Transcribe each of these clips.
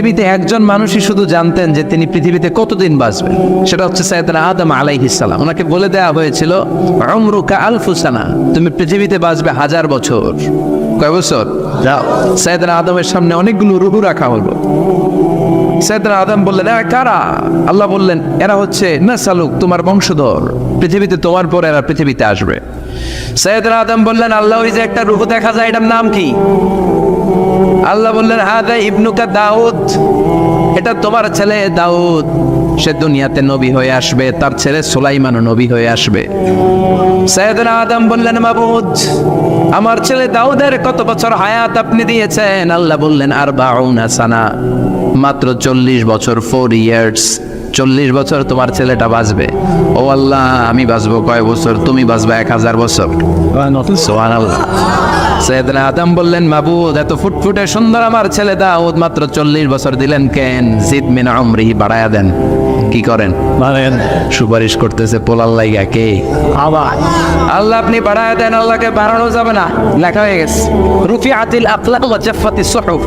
পৃথিবীতে একজন মানুষই শুধু জানতেন যে তিনি পৃথিবীতে কতদিন বাঁচবেন, সেটা হচ্ছে সাইয়েদনা আদম আলাইহিস সালাম। ওনাকে বলে দেওয়া হয়েছিল উমরুকা আলফু সানা, তুমি পৃথিবীতে বাঁচবে 1000 বছর। কয় বছর? সাইয়েদনা আদমের সামনে অনেকগুলো রূহ রাখা হলো। সাইয়েদনা আদম বললেন, এরা কারা? আল্লাহ বললেন, এরা হচ্ছে নাসালুক, তোমার বংশধর, পৃথিবীতে তোমার পর এরা পৃথিবীতে আসবে। সাইয়েদনা আদম বললেন, আল্লাহ ওই যে একটা রূহ দেখা যায়, এটার নাম কি? আল্লাহ বললেন, হাদা ইবনুকা দাউদ, এটা তোমার ছেলে দাউদ, সে দুনিয়াতে নবী হয়ে আসবে, তার ছেলে সুলাইমানও নবী হয়ে আসবে। সাইয়েদনা আদম বললেন, মাবুদ, আমার ছেলে দাউদের কত বছর হায়াত আপনি দিয়েছেন? আল্লাহ বললেন, 40 সানা, মাত্র 40 বছর, 4 ইয়ার্স, 40 বছর তোমার ছেলেটা বাঁচবে। ও আল্লাহ, আমি বাঁচবো কয় বছর? তুমি বাঁচবে 1000 বছর। সুবহানাল্লাহ। সাইয়েদনা আদম বললেন, মাবুদ, এত ফুটফুটে সুন্দর আমার ছেলে দাউদ, মাত্র 40 বছর দিলেন কেন? জিদ মিন উমরিহি, বাড়ায়া দেন। কি করেন? সুপারিশ করতেছে পোলার লাইগা কে? আল্লাহ, আপনি বাড়ায়া দেন। আল্লাহকে বাড়ানো যাবে না, লেখা হয়ে গেছে, রুফিআতিল আকলাম ওয়া জাফফাতিস সুহুফ,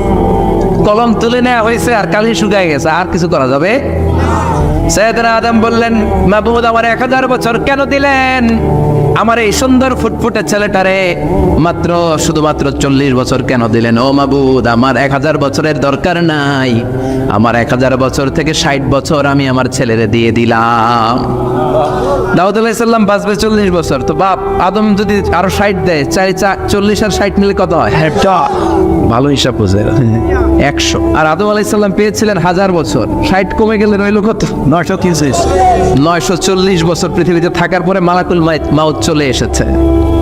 কলম তুলে নেওয়া হয়েছে আর কালি শুকায় গেছে, আর কিছু করা যাবে? সাইয়েদনা আদম বললেন, মাবুদ, আমার 1000 বছর কেন দিলেন? আমার এই সুন্দর ফুটফুটে ছেলেটারে মাত্র শুধুমাত্র 40 বছর কেন দিলেন? ও মাবুদ, আমার 1000 বছরের দরকার নাই, আমার 1000 বছর থেকে 60 বছর আমি আমার ছেলেরে দিয়ে দিলাম। দাউদ আলাইহিস সালাম বাঁচবে 40 বছর, তো বাপ আদম যদি আরো 60 দেয়, 40 আর 60 নিলে কত হয়? ভালো হিসাব বুঝে 100। আর আদম আলাইহিস সালাম পেয়েছিলেন 1000 বছর, 60 কমে গেলে রইল কত? 940 বছর পৃথিবীতে থাকার পরে মালাকুল মাউত চলে এসেছে,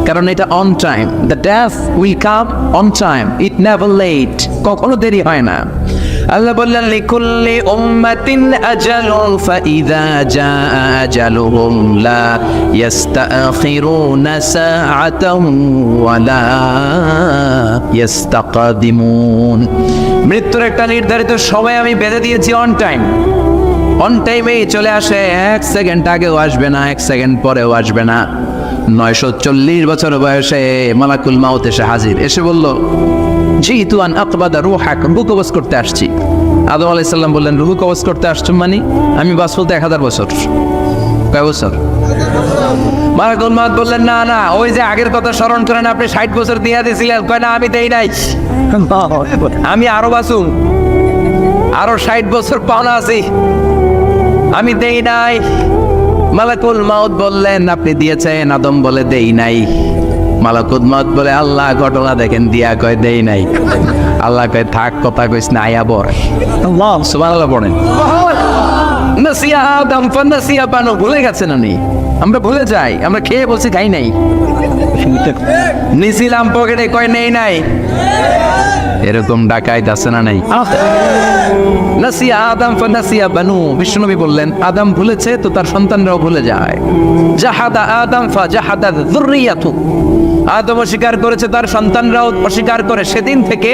কারণ এটা on time. The death will come on time, it never late, কখনো দেরি হয় না। আল্লাহ বললেন, লিকুল্লি উম্মাতিন আজালুন ফাইযা জাআ আজালুহুম লা ইস্তাখিরুনা সাআতান ওয়া লা ইস্তাকদিমুন। মৃত্যুর একটা নির্ধারিত সময় আমি বেঁধে দিয়েছি, অন টাইম, অন টাইমেই চলে আসে, 1 সেকেন্ড আগেও আসবে না, 1 সেকেন্ড পরেও আসবে না। 940 বছর বয়সে মালাকুল মাউত এসে হাজির, এসে বলল, জিতু আন আকবাদা রূহাক, রূহ কবজ করতে আসছি। আদম আলাইহিস সালাম বললেন, রূহ কবজ করতে আসছো মানে? আমি বাঁচবো তো 1000 বছর। কয় বছর? মালাকুল মাউত বললেন, না না, ওই যে আগের কথা স্মরণ করেন, আপনি 60 বছর দিয়ে দিয়েছিলেন। কয় না, আমি দেই নাই, আমি আরো বাঁচুম, আরো 60 বছর পাওনা আছি, আমি দেই নাই। মালাকুল মাউত বললেন, আপনি দিয়েছেন? আদম বলে, দেই নাই। মালাকুল মাউত বলে, আল্লাহ ঘটনা দেখেন, দিয়া কয় দেই নাই। আল্লাহ কয়, থাক, কথা কইস না, আয়া বর। আল্লাহ সুবহানাল্লাহ পড়েন। নাসিয়া আদম ফানাসিয়া বানু, ভুলে গেছেন উনি, আমরা ভুলে যাই, আমরা খেয়ে বলছি খাই নাই, নিছিলাম পকেটে, কয় নেই নাই। এরকম ডাকাইত আছে না নাই? নাসিয়া আদম ফানাসিয়া বানু, বিশ্বনবী বললেন, আদম ভুলেছে তো তার সন্তানরাও ভুলে যায়। জাহাদা আদম ফাজাহাদা যুররিয়াতু, আদম অস্বীকার করেছে, তার সন্তানরাও অস্বীকার করে। সেদিন থেকে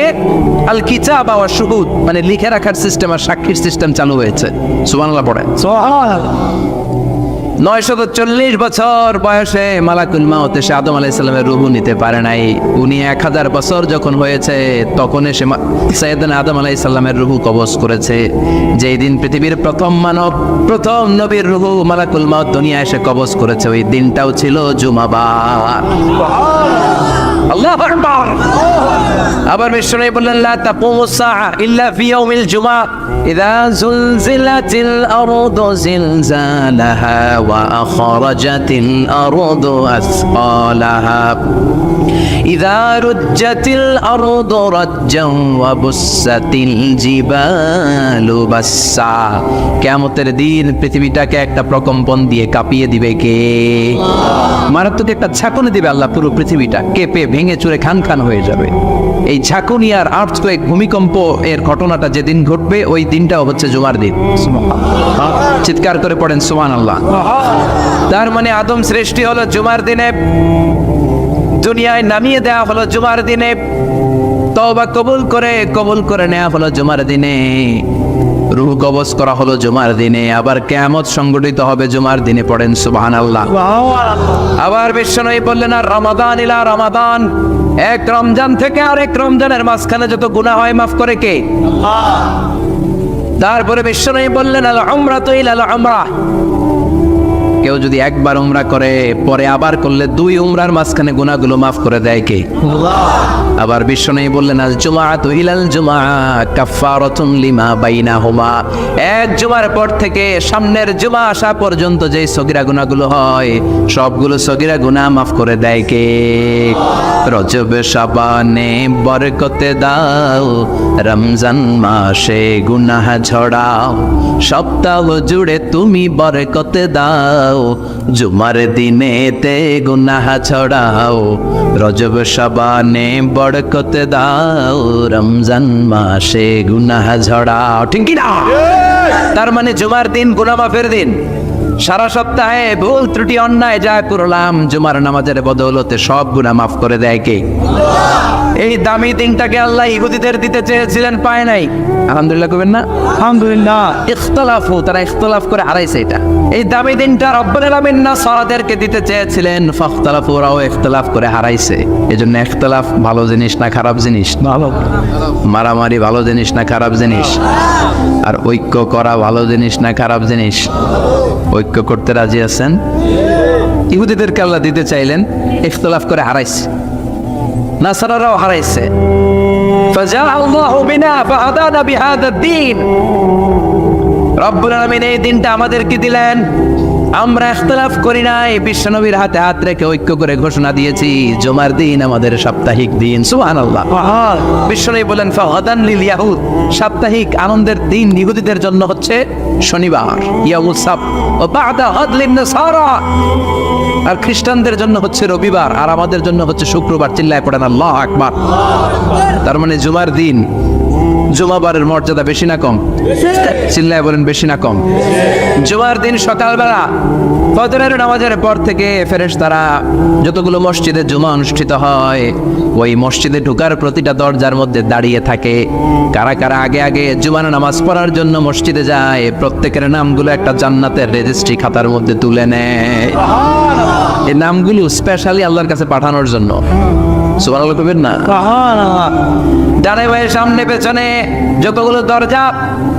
আল কিতাব ওয়া শুহুদ, মানে লিখে রাখার সিস্টেম আর সাক্ষীর সিস্টেম চালু হয়েছে। সুবহানাল্লাহ পড়েন। 940 বছর বয়সে মালাকুল মাউত এসে আদম আলাইহিস সালামের রূহ নিতে পারে নাই। উনি 1000 বছর যখন হয়েছে তখন এসে সাইয়েদনা আদম আলাইহিস সালামের রূহ কবজ করেছে। যেই দিন পৃথিবীর প্রথম মানব, প্রথম নবীর রূহ মালাকুল মাউত দুনিয়া এসে কবজ করেছে, ওই দিনটাও ছিল জুমাবার। আল্লাহু আকবার। আবার বিশ্বনবী বললেন, লা তাকুমুস সাআ ইল্লা ফি ইয়াউমিল জুমআ ইযা যুলজিলাতিল আরদু জিলজালাহা ওয়া আখরাজাতিল আরদু আসকালাহা ইযা রুজ্জাতিল আরদু রাজ্জান ওয়া বুসাতিল জিবালু বাসসা। কিয়ামতের দিন পৃথিবীটাকে একটা প্রকম্পন দিয়ে কাঁপিয়ে দিবে কে? মারাত্মক একটা ঝাঁকুনি দিবে আল্লাহ, পুরো পৃথিবীটা কেঁপে ভেঙে চুরে খান খান হয়ে যাবে। এই ঝাঁকুনি আর আর্থকোয়েক, ভূমিকম্প এর ঘটনাটা যেদিন ঘটবে, ওই দিনটাও হচ্ছে জুমার দিন। চিৎকার করে পড়েন সুবহানাল্লাহ। তার মানে আদম সৃষ্টি হলো জুমার দিনে, দুনিয়ায় নামিয়ে দেওয়া হলো জুমার দিনে, তওবা কবুল করে নেওয়া হলো জুমার দিনে, রূহ কবজ করা হলো জুমার দিনে, আবার কিয়ামত সংগঠিত হবে জুমার দিনে। পড়েন সুবহানাল্লাহ। আবার বিশ্বনবী বললেন, আর রমাদান ইলা রমাদান, এক রমজান থেকে আরেক রমজানের মাঝখানে যত গুনাহ হয় মাফ করে কে? আল্লাহ। তারপরে বিশ্বনবী বললেন আল উমরাতু ইলাল উমরা, কেউ যদি একবার উমরা করে পরে আবার করলে 2 উমরার মাঝখানে গুনাহগুলো মাফ করে দেয় কে? আবার বিশ্বনবী বললেন আল জুমআতু ইলাল জুমআ কাফফারাতুন লিমা বাইনাহুমা, এক জুমার পর থেকে সামনের জুমা আসা পর্যন্ত যে সগীরা গুনাহগুলো হয় সবগুলো সগীরা গুনাহ মাফ করে দেয় কে? রজব শাবানে বরকতে দাও, রমজান মাসে গুনাহ ঝড়াও, সপ্তাহ জুড়ে তুমি বরকতে দাও, জুমার দিনেতে গুনাহ ছড়াও, রজব শাবানে বরকতে দাও, রমজান মাসে গুনাহ ঝড়াও। ঠিক কি না? তার মানে জুমার দিন গুনাহ মাফের দিন। সারা সপ্তাহে ভুল ত্রুটি অন্যায় যা করলাম জুমার নামাজের বদৌলতে সব গুনাহ মাফ করে দেয় কে? এই দামি দিনটাকে আল্লাহ ইহুদিদের দিতে চেয়েছিলেন, পায় নাই। আলহামদুলিল্লাহ কইবেন না? আলহামদুলিল্লাহ। ইখতিলাফু, তারা ইখতিলাফ করে হারাইছে এটা। এই দামি দিনটা রব্বুল আলামিন নাসারাদেরকে দিতে চেয়েছিলেন, ফাখতালাফু, ওরাও ইখতিলাফ করে হারাইছে। এজন্য ইখতিলাফ ভালো জিনিস না খারাপ জিনিস? ভালো। মারামারি ভালো জিনিস না খারাপ জিনিস? আর ঐক্য করা ভালো জিনিস না খারাপ জিনিস? ঐক্য করতে রাজি আছেন? ইহুদিদেরকে আল্লাহ দিতে চাইলেন, ইখতিলাফ করে হারাইছে। নাসারারাও হারাইছে। ফাজা আল্লাহু বিনা ফাহাদানা বিহাদা দ্বীন, রব্বুল আলামিন এই দিনটা আমাদেরকে দিলেন, আমরা ইখতিলাফ করি নাই, বিশ্বনবীর হাতে হাত রেখে ঐক্য করে ঘোষণা দিয়েছি জুমার দিন আমাদের সাপ্তাহিক দিন। সুবহানাল্লাহ। বিশ্বনবী বলেন ফাহাদান লিল ইয়াহুদ, সাপ্তাহিক আনন্দের দিন ইহুদিদের জন্য হচ্ছে শনিবার, ইয়াউমুস সাbt, ও বা'দা হাদলিন নাসারা, আর খ্রিস্টানদের জন্য হচ্ছে রবিবার, আর আমাদের জন্য হচ্ছে শুক্রবার। চিল্লায় পড়েন আল্লাহু আকবার। তার মানে জুমার দিন, জুমাবারের মর্যাদা বেশি না কম? চিল্লায় বলেন বেশি না কম? জুমার দিন সকালবেলা ফজরের নামাজের পর থেকে ফেরেশতারা যতগুলো মসজিদে জুমা অনুষ্ঠিত হয় ওই মসজিদে ঢোকার প্রতিটা দরজার মধ্যে দাঁড়িয়ে থাকে। কারা কারা আগে আগে জুমার নামাজ পড়ার জন্য মসজিদে যায়, প্রত্যেকের নামগুলো একটা জান্নাতের রেজিস্ট্রি খাতার মধ্যে তুলে নেয়। এই নামগুলো স্পেশালি আল্লাহর কাছে পাঠানোর জন্য। সুবহানাল্লাহ কইবেন না? ডানে বাঁয়ে সামনে পেছনে যতগুলো দরজা,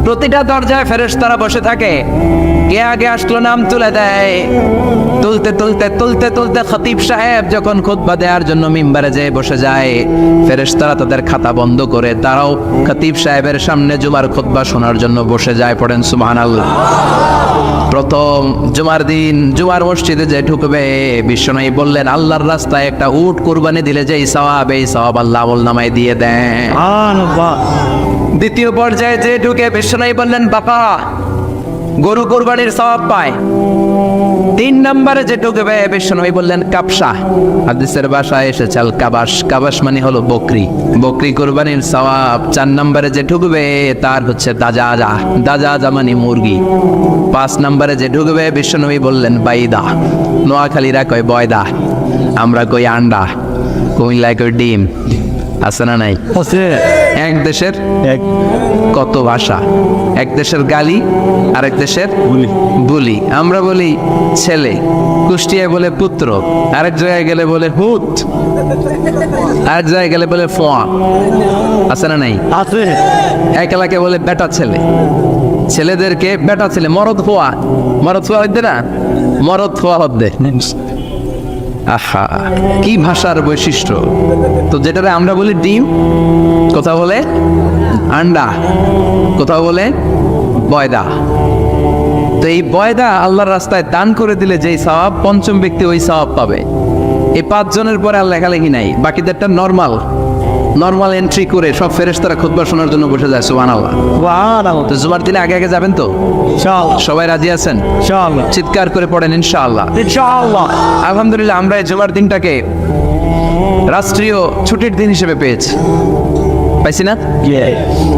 প্রতিটা দরজায় ফেরেশতারা বসে থাকে। কে আগে আসলো নাম তুলে দেয়। তুলতে তুলতে তুলতে তুলতে খতিব সাহেব যখন খুতবা দেওয়ার জন্য মিম্বারে যেয়ে বসে যায়, ফেরেশতারা তাদের খাতা বন্ধ করে তারাও খতিব সাহেবের সামনে জুমার খুতবা শোনার জন্য বসে যায়। পড়েন সুবহানাল্লাহ। প্রথম জুমার দিন জুমার মসজিদে যে ঢুকবে, বিশ্বনবী বললেন আল্লাহর রাস্তায় একটা উট কুরবানি দিলে যেই সওয়াব, এই সওয়াব আল্লাহ আমলনামায় দিয়ে দেন। সুবহানাল্লাহ। দ্বিতীয় পর্যায়ে যে ঢুকে, বিশ্বনবী বললেন বাবা গরু কুরবানির সওয়াব পায়। 3 নম্বরে যে ঢুকবে, বিশ্বনবী বললেন কাবসা, হাদিসের ভাষায় এসেছে আল কাবাস, কাবাস মানে হলো বকরি, বকরি কুরবানির সওয়াব। 4 নম্বরে যে ঢুকবে তার হচ্ছে দাজাজা, দাজাজা মানে মুরগি। 5 নম্বরে যে ঢুকবে, বিশ্বনবী বললেন বাইদা, নোয়াখালীরা কয় বয়দা, আমরা কই আন্ডা, কুমিল্লায় কই ডিম। আছে না নাই? এক দেশের কত ভাষা, এক দেশের গালি আর এক দেশের বুলি। আমরা বলি ছেলে, কুষ্টিয়ায় বলে পুত্র, আরেক জায়গায় গেলে বলে হুত, আরেক জায়গায় গেলে বলে ফোয়া। আছে না নাই? আছে। এক এলাকায় বলে বেটা ছেলে, ছেলেদেরকে বেটা ছেলে, মরদ ফোয়া, মরদ ফোয়া হইতে না, মরদ ফোয়া হদ্দে। আহা, কি ভাষার বৈশিষ্ট্য। তো যেটারে আমরা বলি ডিম, কোথাও বলে আন্ডা, কোথাও বলে বয়দা। তো এই বয়দা আল্লাহর রাস্তায় দান করে দিলে যেই সওয়াব, পঞ্চম ব্যক্তি ওই সওয়াব পাবে। এই 5 জনের পরে আর লেখালেখি নাই, বাকিদেরটা নরমাল এন্ট্রি করে সব ফেরেশতারা খুতবা শোনার জন্য বসে যায়। সুবহানাল্লাহ। তো জুমার দিনে আগে আগে যাবেন তো? ইনশাআল্লাহ। সবাই রাজি আছেন? ইনশাআল্লাহ। চিৎকার করে পড়েন ইনশাআল্লাহ। ইনশাআল্লাহ। আলহামদুলিল্লাহ, আমরা এই জুমার দিনটাকে রাষ্ট্রীয় ছুটির দিন হিসেবে পেয়েছি, পাইছি না?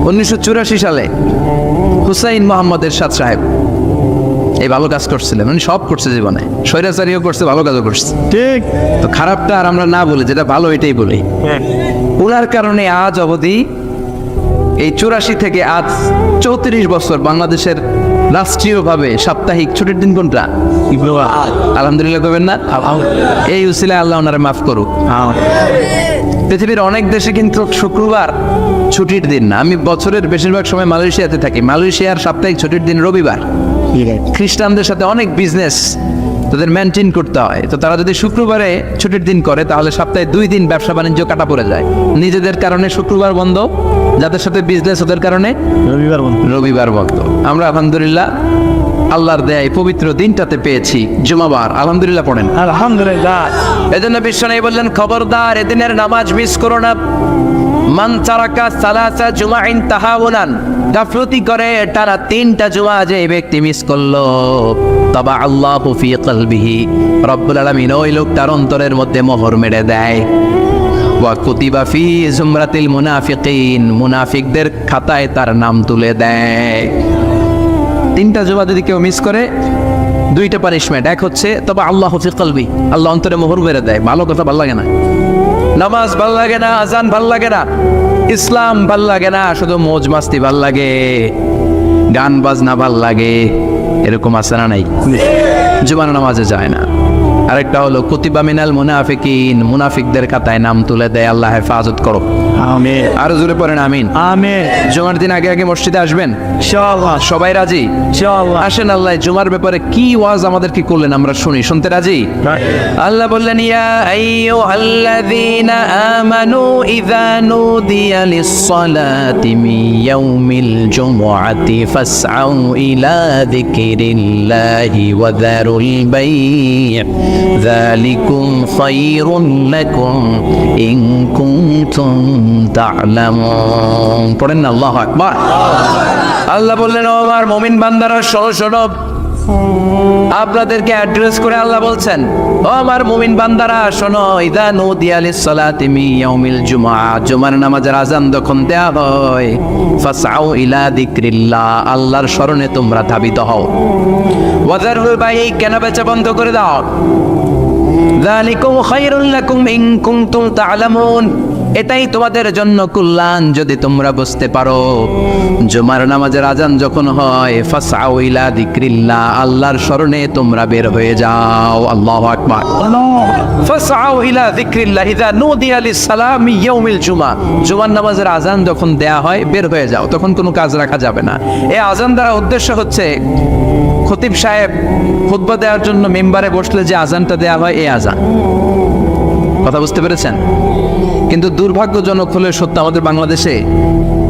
1984 সালে হুসাইন মোহাম্মদ এরশাদ সাহেব এই ভালো কাজ করছিলেন। উনি সব করছে জীবনে, স্বৈরাচারীও করছে, ভালো কাজও করছে। ঠিক। তো খারাপটা আর আমরা না বলি, যেটা ভালো এটাই বলি। ওনার কারণে আজ অবধি এই 84 থেকে আজ 34 বছর বাংলাদেশের রাষ্ট্রীয়ভাবে সাপ্তাহিক ছুটির দিন কোনটা? আলহামদুলিল্লাহ কইবেন না? এই উসিলায় আল্লাহ ওনারে মাফ করুক। পৃথিবীর অনেক দেশে কিন্তু শুক্রবার ছুটির দিন না। আমি বছরের বেশিরভাগ সময় মালয়েশিয়াতে থাকি। মালয়েশিয়ার সাপ্তাহিক ছুটির দিন রবিবার। খ্রিস্টানদের সাথে অনেক বিজনেস তাদের মেনটেন করতে হয়, তো তারা যদি শুক্রবারে ছুটির দিন করে তাহলে সপ্তাহে 2 দিন ব্যবসা বাণিজ্য কাটা পড়ে যায়। নিজেদের কারণে শুক্রবার বন্ধ, যাদের সাথে বিজনেস ওদের কারণে রবিবার বন্ধ। আমরা আলহামদুলিল্লাহ আল্লাহর দেয় পবিত্র দিনটাতে পেয়েছি জুমাবার, আলহামদুলিল্লাহ পড়েন আলহামদুলিল্লাহ। এজন্য বিশ্বনবী বললেন, খবরদার এদিনের নামাজ মিস করো না। মান তারাকা সালাসা জুমাইন তাহাউনান, গাফলতি করে টানা 3টা জুমা যে ব্যক্তি মিস করলো, তাবা আল্লাহু ফি কলবিহি, রব্বুল আলামিন ওই লোকটার অন্তরের মধ্যে মোহর মেরে দেয়। ওয়া কুতিবা ফি জুমরাতিল মুনাফিকিন, মুনাফিকদের খাতায় তার নাম তুলে দেয়। 3টা জুমা যদি কেউ মিস করে 2টা পানিশমেন্ট। এক হচ্ছে তবে আল্লাহু ফি কলবি, আল্লাহ অন্তরে মোহর মেরে দেয়। ভালো কথা ভাল লাগে না, নামাজ ভাল লাগে না, আজান ভাল লাগে না, ইসলাম ভাল লাগে না, শুধু মৌজ মাস্তি ভাল লাগে, গান বাজনা ভাল লাগে, এরকম আছে না নাই? জুমার নামাজে যায় না। আরেকটা হলো কুতিবা মিনাল মুনাফিকিন, মুনাফিকদের খাতায় নাম তুলে দেয়। আল্লাহ হেফাজত করো, আমিন। আরো জোরে পড়েন আমিন। আমিন। জুমার দিন আগে আগে মসজিদে আসবেন ইনশাআল্লাহ। সবাই রাজি? ইনশাআল্লাহ। আসেন, আল্লাহ জুমার ব্যাপারে কি ওয়াজ আমাদের কি করলেন আমরা শুনি। শুনতে রাজি? আল্লাহ বললেন, ইয়া আইয়ুহাল্লাযীনা আমানু ইযা নুদিয়া লিস-সালাতি মিন ইয়াউমিল জুমআতি ফাসআউ ইলা যিকরিল্লাহি ওয়া যারুল বাই', যালিকুম খায়রুন লাকুম ইন কুনতুম তা'লামুন। পড়েন না আল্লাহু আকবার। আল্লাহ বললেন, ও আমার মুমিন বান্দারা শোনো শোনো। আপনাদেরকে অ্যাড্রেস করে আল্লাহ বলছেন, ও আমার মুমিন বান্দারা শোনো, ইযা নুদিয়া লিস-সালাতি মিন ইয়াউমিল জুমআ, জুমার নামাজের আযান যখন দেয়া হয়, ফাসআউ ইলা যিকরিল্লাহ, আল্লাহর স্মরণে তোমরা ধাবিত হও। ওয়া যারুল বাই', কেনাবেচা বন্ধ করে দাও। যালিকুম খায়রুল লাকুম ইন কুনতুম তা'লামুন, এটাই তোমাদের জন্য কল্যাণ যদি তোমরা বুঝতে পারো। জুমার নামাজের আজান যখন হয়, ফাসআউ ইলা যিকরিল্লাহ, আল্লাহর স্মরণে তোমরা বের হয়ে যাও। আল্লাহু আকবার। ফাসআউ ইলা যিকরিল্লাহ ইযা নুদিয়া লিস-সালামি ইয়াউমিল জুমআ, জুমার নামাজের আজান যখন দেয়া হয় বের হয়ে যাও, তখন কোনো কাজ রাখা যাবে না। এই আজান দ্বারা উদ্দেশ্য হচ্ছে খতিব সাহেব খুতবা দেওয়ার জন্য মেম্বারে বসলে যে আজানটা দেয়া হয়, এই আজান। কথা বুঝতে পেরেছেন? কিন্তু দুর্ভাগ্যজনক হলে সত্য, আমাদের বাংলাদেশে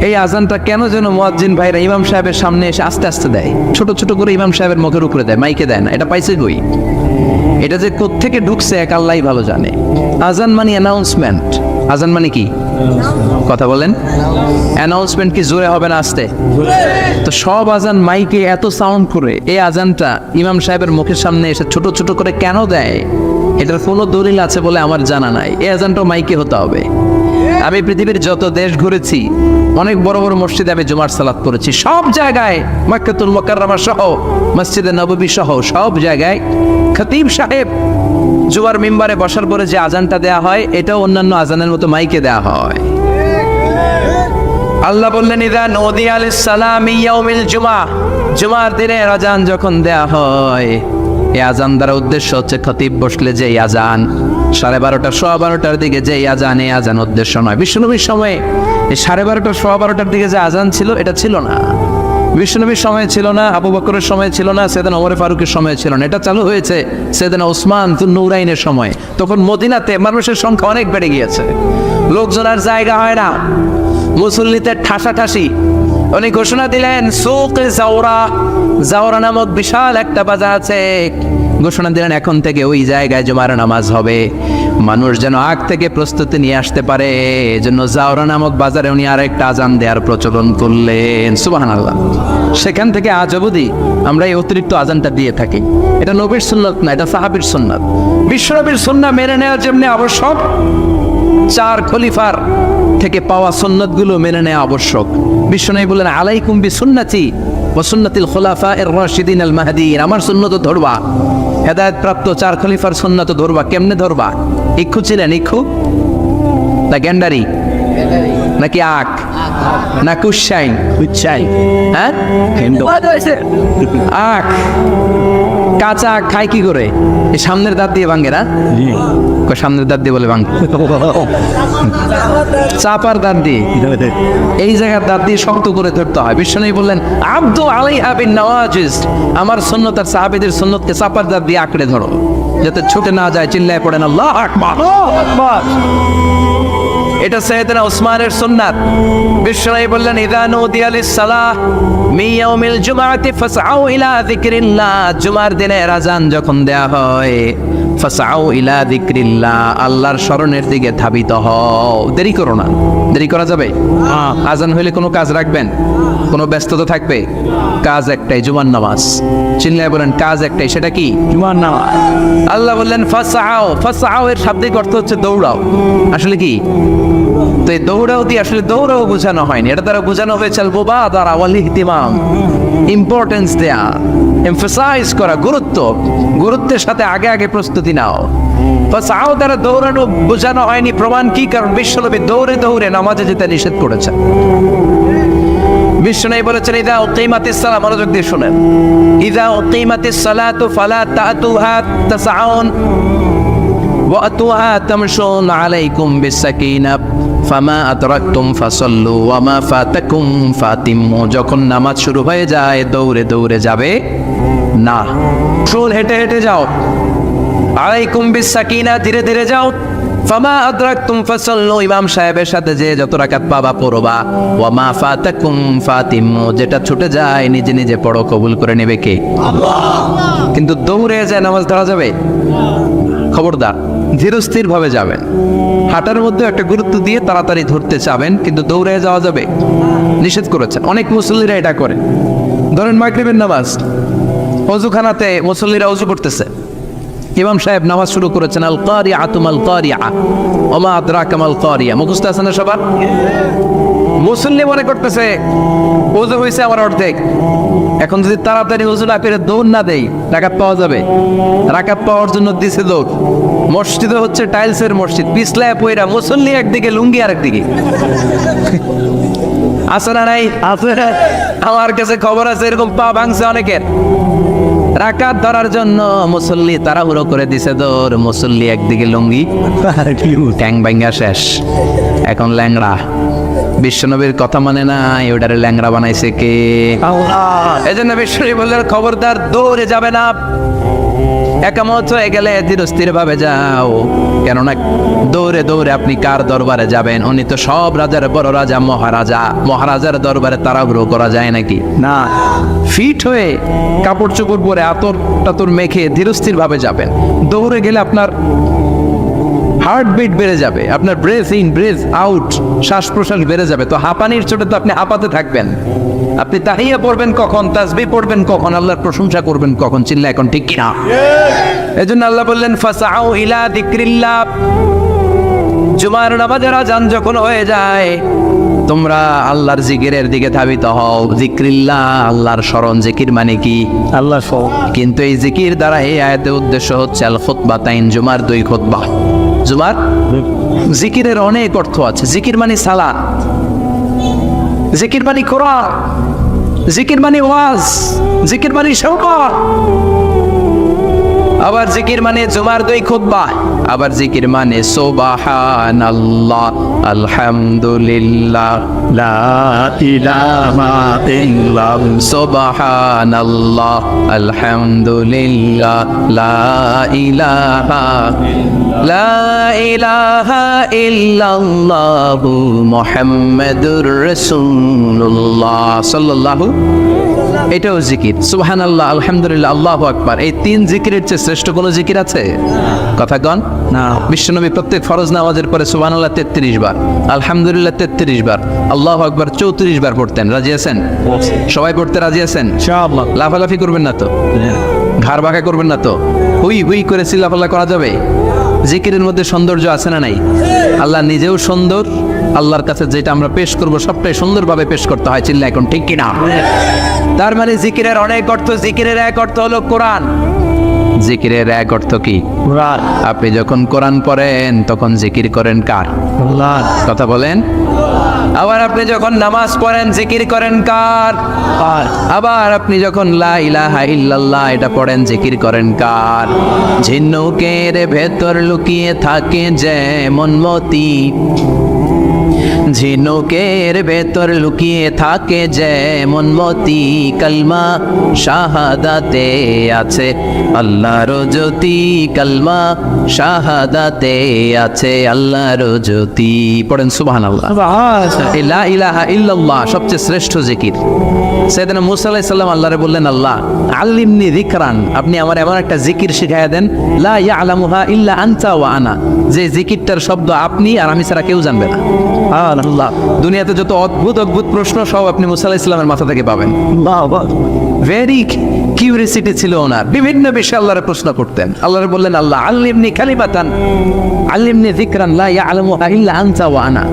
এই আজানটা কেন যেন মুয়াজ্জিন ভাইরা ইমাম সাহেবের সামনে এসে আস্তে আস্তে দেয়, ছোট ছোট করে ইমাম সাহেবের মুখের উপরে দেয়, মাইকে দেয় না। এটা পাইছে কই? এটা যে কোত্থেকে ঢুকছে এক আল্লাহই ভালো জানে। আজান মানে অ্যানাউন্সমেন্ট। আজান মানে কি? কথা বলেন। অ্যানাউন্সমেন্ট কি জোরে হবে না আস্তে? তো সব আজান মাইকে এত সাউন্ড করে, এই আজানটা ইমাম সাহেবের মুখের সামনে এসে ছোট ছোট করে কেন দেয়? এটার কোনো দলিল আছে বলে আমার জানা নাই। এই আজানটাও মাইকে হতে হবে। আমি পৃথিবীর যত দেশ ঘুরেছি, অনেক বড় বড় মসজিদে আমি জুমার সালাত করেছি। সব জায়গায় মক্কাতুল মুকাররমা সহ, মসজিদে নববী সহ সব জায়গায় খতিব সাহেব জুমার মিম্বারে বসার পরে যে আজানটা দেয়া হয়, এটাও অন্যান্য আজানের মতো মাইকে দেয়া হয়। আল্লাহ বললেন, ইযা নুদিয়া লিস-সালামি ইয়াউমিল জুমআ, জুমার দিনের আজান যখন দেয়া হয়, এই আজান দ্বারা উদ্দেশ্য হচ্ছে খতিব বসলে যে আজান 12:30 12:15 দিকে যে আজান, এই আজান উদ্দেশ্য নয়। বিশ্বনবীর সময়ে এই 12:30 12:15 দিকে যে আজান ছিল, এটা ছিল না। বিশ্বনবীর সময় ছিল না, আবু বকরের সময় ছিল না, সাইয়েদনা ওমর ফারুকের সময় ছিল না। এটা চালু হয়েছে সাইয়েদনা উসমান যুন-নূরাইনের সময়। তখন মদিনাতে মানুষের সংখ্যা অনেক বেড়ে গিয়েছে, লোকজন আর জায়গা হয় না, মুসল্লিতে ঠাসাঠাসি। উনি ঘোষণা দিলেন, সুক জাওরা, জাওরা নামক বিশাল একটা বাজার আছে, ঘোষণা দিলেন এখন থেকে ওই জায়গায় জুমার নামাজ হবে। মানুষ যেন আগ থেকে প্রস্তুতি নিয়ে আসতে পারে, এজন্য জাওরা নামক বাজারে উনি আরেকটা আজান দেওয়ার প্রচলন করলেন। সুবহানাল্লাহ। সেখান থেকে আজ অবধি আমরা এই অতিরিক্ত আজানটা দিয়ে থাকি। এটা নবীর সুন্নাত না, এটা সাহাবীর সুন্নাত। বিশ্বনবীর সুন্নাহ মেনে নেওয়ার জন্য আবশ্যক, 4 খলিফার থেকে পাওয়া সুন্নাতগুলো মেনে নেওয়া আবশ্যক। বিশ্বনবী বলেন, আলাইকুম বিসুন্নতি ওয়া সুন্নাতিল খুলাফায়ে আর-রাশিদিন আল মাহদিয়িন, আমার সুন্নাত ধরবা। হেদায়েত প্রাপ্ত 4 খলিফার সুন্নাত ধরবা। কেমনে ধরবা? ইক্ষু ছিলেন? ইক্ষু না গ্যান্ডারি নাকি আখ? না কুশাইন? উচ্চাই হ্যাঁ, হিন্দু আখ। কাঁচা আখ খায় কি করে? এই সামনের দাঁত দিয়ে ভাঙে না? কই সামনের দাঁত দিয়ে বলে ভাঙে, চাপার দাঁত দিয়ে, এই জায়গার দাঁত দিয়ে শক্ত করে ধরতে হয়। বিশ্বনবী বললেন আব্দু আলাইহা বিন নওয়াজিজ, আমার সুন্নত আর সাহাবীদের সুন্নতকে চাপার দাঁত দিয়ে আঁকড়ে ধরো যাতে ছুটে না যায়। চিল্লায় পড়েন আল্লাহু আকবার। এটা সাইয়েদনা উসমানের সুন্নাত। বিশ্বনবী বললেন ইযা নুদিয়া লিস-সালাহ মিন ইয়াউমিল জুমআতি ফাসআউ ইলা যিকরিল্লাহ, জুমার দিনে আযান যখন দেয়া হয় ফাসআউ ইলা যিকরিল্লাহ, আল্লাহর স্মরণের দিকে ধাবিত হও। দেরি করো না। দেরি করা যাবে? আযান হইলে কোনো কাজ রাখবেন? কোনো ব্যস্ততা থাকবে? কাজ একটাই, জুমার নামাজ। চিল্লায় বলেন কাজ একটাই, সেটা কি? জুমার নামাজ। আল্লাহ বললেন ফাসআউ, ফাসআউ এর শাব্দিক অর্থ হচ্ছে দৌড়াও। আসলে কি? তো এই দৌড়াও দিয়ে আসলে দৌড়াও বোঝানো হয়নি, এটা দ্বারা বোঝানো হয়েছে আল মুবাদারা ওয়াল ইহতিমাম, ইম্পর্টেন্স দেয়া, এমফাসাইজ করা, গুরুত্বের সাথে আগে আগে প্রস্তুতি নাও। ফাসআউ দ্বারা দৌড়ানো বোঝানো হয়নি। প্রমাণ কি? কারণ বিশ্বনবী দৌড়ে দৌড়ে নামাজে যেতে নিষেধ করেছেন। বিশ্বনবী বলেছেন ইযা উকিমাতিস সালাহ, মনোযোগ দিয়ে শুনেন, ইযা উকিমাতিস সালাতু ফালা তাতুহা তাসআউন ওয়াতুহা তামশুন আলাইকুম বিসাকিনা ফামা আদরাকতুম ফাসাল্লু ওয়া মা ফাতাকুম ফাতিম্মু, যখন নামাজ শুরু হয়ে যায় দৌড়ে দৌড়ে যাবে না, হেঁটে হেঁটে যাও। আলাইকুম বিসাকিনা, ধীরে ধীরে যাও। ফামা আদরাকতুম ফাসাল্লু, ইমাম সাহেবের সাথে যে যত রাকাত পাবা পড়বা। ওয়া মা ফাতাকুম ফাতিম্মু, যেটা ছুটে যায় নিজে নিজে পড়ো, কবুল করে নেবে কে? আল্লাহ। কিন্তু দৌড়ে যায় নামাজ ধরা যাবে? খবরদার, ধীরস্থির ভাবে যাবেন। হাঁটার মধ্যে একটা গুরুত্ব দিয়ে তাড়াতাড়ি ধরতে চাবেন, কিন্তু দৌড়ে যাওয়া যাবে? নিষেধ করেছেন। অনেক মুসল্লিরা এটা করে। ধরেন মাগরিবের নামাজ, ওযুখানাতে মুসল্লিরা ওযু করতেছে, ইমাম সাহেব নামাজ শুরু করেছেন আল কারিআতু মাল কারিআ ওয়া মা আদরাকা মাল কারিআ, মুখস্থ আছে না সবার? মুসল্লি মনে করতেছে ওযু হয়েছে আমার অর্ধেক, এখন যদি তাড়াতাড়ি ওযু না করে দৌড় না দেই রাকাত পাওয়া যাবে? রাকাত পাওয়ার জন্য দিছে দৌড়। মসজিদে হচ্ছে টাইলসের মসজিদ, পিছলায় পয়রা মুসল্লি একদিকে, লুঙ্গি আরেকদিকে। আছে না নাই? আছে। আমার কাছে খবর আছে এরকম পা ভাঙছে অনেকের। রাকাত ধরার জন্য মুসল্লি তাড়াহুড়ো করে দিছে দৌড়, মুসল্লি একদিকে লুঙ্গি, ট্যাং ভাঙ্গা শেষ, এখন ল্যাংড়া। বিশ্বনবীর কথা মানে না, ওটারে ল্যাংড়া বানাইছে কে? আল্লাহ। এজন্য বিশ্বনবী বললেন খবরদার দৌড়ে যাবে না, একামত হয়ে গেলে ধীরস্থির ভাবে যাও। কেননা দৌড়ে দৌড়ে আপনি কার দরবারে যাবেন? উনি তো সব রাজার বড় রাজা, মহারাজা। মহারাজার দরবারে তাড়াহুড়ো করা যায় নাকি? না। ফিট হয়ে কাপড় চোপড় পরে আতর টাতর মেখে ধীরস্থির ভাবে যাবেন। দৌড়ে গেলে আপনার হার্টবিট বেড়ে যাবে, আপনার ব্রেথ ইন ব্রেথ আউট, শ্বাস প্রশ্বাস বেড়ে যাবে। তো হাঁপানির চোটে তো আপনি হাঁপাতে থাকবেন। আপনি তাহিয়া পড়বেন কখন, তাসবিহ পড়বেন কখন, আল্লাহর প্রশংসা করবেন কখন? চিল্লা এখন ঠিক কিনা? এজন্য আল্লাহ বললেন ফাসআউ ইলা যিকরিল্লাহ, জুমার নামাজের আযান যখন হয়ে যায় তোমরা আল্লাহর জিকিরের দিকে ধাবিত হও। যিকরিল্লাহ, আল্লাহর স্মরণ। জিকির মানে কি? আল্লাহ। কিন্তু এই জিকির দ্বারা এই আয়াতের উদ্দেশ্য হচ্ছে আল খুতবাতাইন, জুমার 2 খুতবা। জুমার জিকিরের অনেক অর্থ আছে। জিকির মানে সালাত, জিকির মানে কোরআন, জিকির মানে ওয়াজ, জিকির মানে শওকত। আবার জিকির মানে জুমার 2 খুতবা। আবার জিকির মানে সুবহানাল্লাহ, আলহামদুলিল্লাহ, লা ইলাহা ইল্লাল্লাহ, সুবহানাল্লাহ, আলহামদুলিল্লাহ, লা ইলাহা ইল্লাল্লাহ, মুহাম্মাদুর রাসূলুল্লাহ সাল্লাল্লাহু। এটাও জিকির। সুবহানাল্লাহ, আলহামদুলিল্লাহ, আল্লাহু আকবার। এই 3 জিকিরের চেয়ে শ্রেষ্ঠ কোনো জিকির আছে? কথা কন না। বিশ্বনবী প্রত্যেক ফরজ নামাজের পরে সুবহানাল্লাহ 33 বার, আলহামদুলিল্লাহ 33 বার, আল্লাহু আকবার 34 বার পড়তেন। রাজি আছেন? সবাই পড়তে রাজি আছেন? ইনশাআল্লাহ। লাফালাফি করবেন না তো? ঘাড় বাঁকা করবেন না তো? হুই হুই করে চিল্লাপাল্লা করা যাবে? জিকিরের মধ্যে সৌন্দর্য আছে না নাই? আল্লাহ নিজেও সুন্দর, আল্লাহর কাছে যেটা আমরা পেশ করব সবটাই সুন্দরভাবে পেশ করতে হয়। চিল্লা এখন ঠিক কিনা? তার মানে জিকিরের অনেক অর্থ। জিকিরের এক অর্থ হলো কোরআন। জিকিরের এক অর্থ কি? কোরআন আপনি যখন কোরআন পড়েন তখন জিকির করেন কার? আল্লাহ কথা বলেন। আবার আপনি যখন নামাজ পড়েন জিকির করেন কার? আর আবার আপনি যখন লা ইলাহা ইল্লাল্লাহ এটা পড়েন জিকির করেন কার? ঝিনুকের ভেতর লুকিয়ে থাকে যেমন মতি, ঝিনুকের ভেতর লুকিয়ে থাকে যেমন মতি, কালমা শাহাদাতে আছে আল্লাহর জ্যোতি, কালমা শাহাদাতে আছে আল্লাহর জ্যোতি। পড়েন সুবহানাল্লাহ। এই লা ইলাহা ইল্লাল্লাহ সবচেয়ে শ্রেষ্ঠ জিকির। সাইয়েদনা মুসা আলাইহিস সালাম আল্লাহরে বললেন, আল্লাহ আল্লিমনি যিকরান, আপনি আমার এমন একটা জিকির শিখাইয়া দেন লা ইয়ালামুহা ইল্লা আনতা ওয়া আনা, যে জিকিরটার শব্দ আপনি আর আমি ছাড়া কেউ জানবে না। আল্লাহ, দুনিয়াতে যত অদ্ভুত অদ্ভুত প্রশ্ন সব আপনি মুসা আলাইহিস সালামের মাথা থেকে পাবেন। ভেরি কিউরিয়াসিটি ছিল ওনার, বিভিন্ন বিষয়ে আল্লাহরে প্রশ্ন করতেন। আল্লাহরে বললেন, আল্লাহ আল্লিমনি কালিমাতান, আল্লিমনি যিকরান লা ইয়ালামুহা ইল্লা আনতা ওয়া আনা।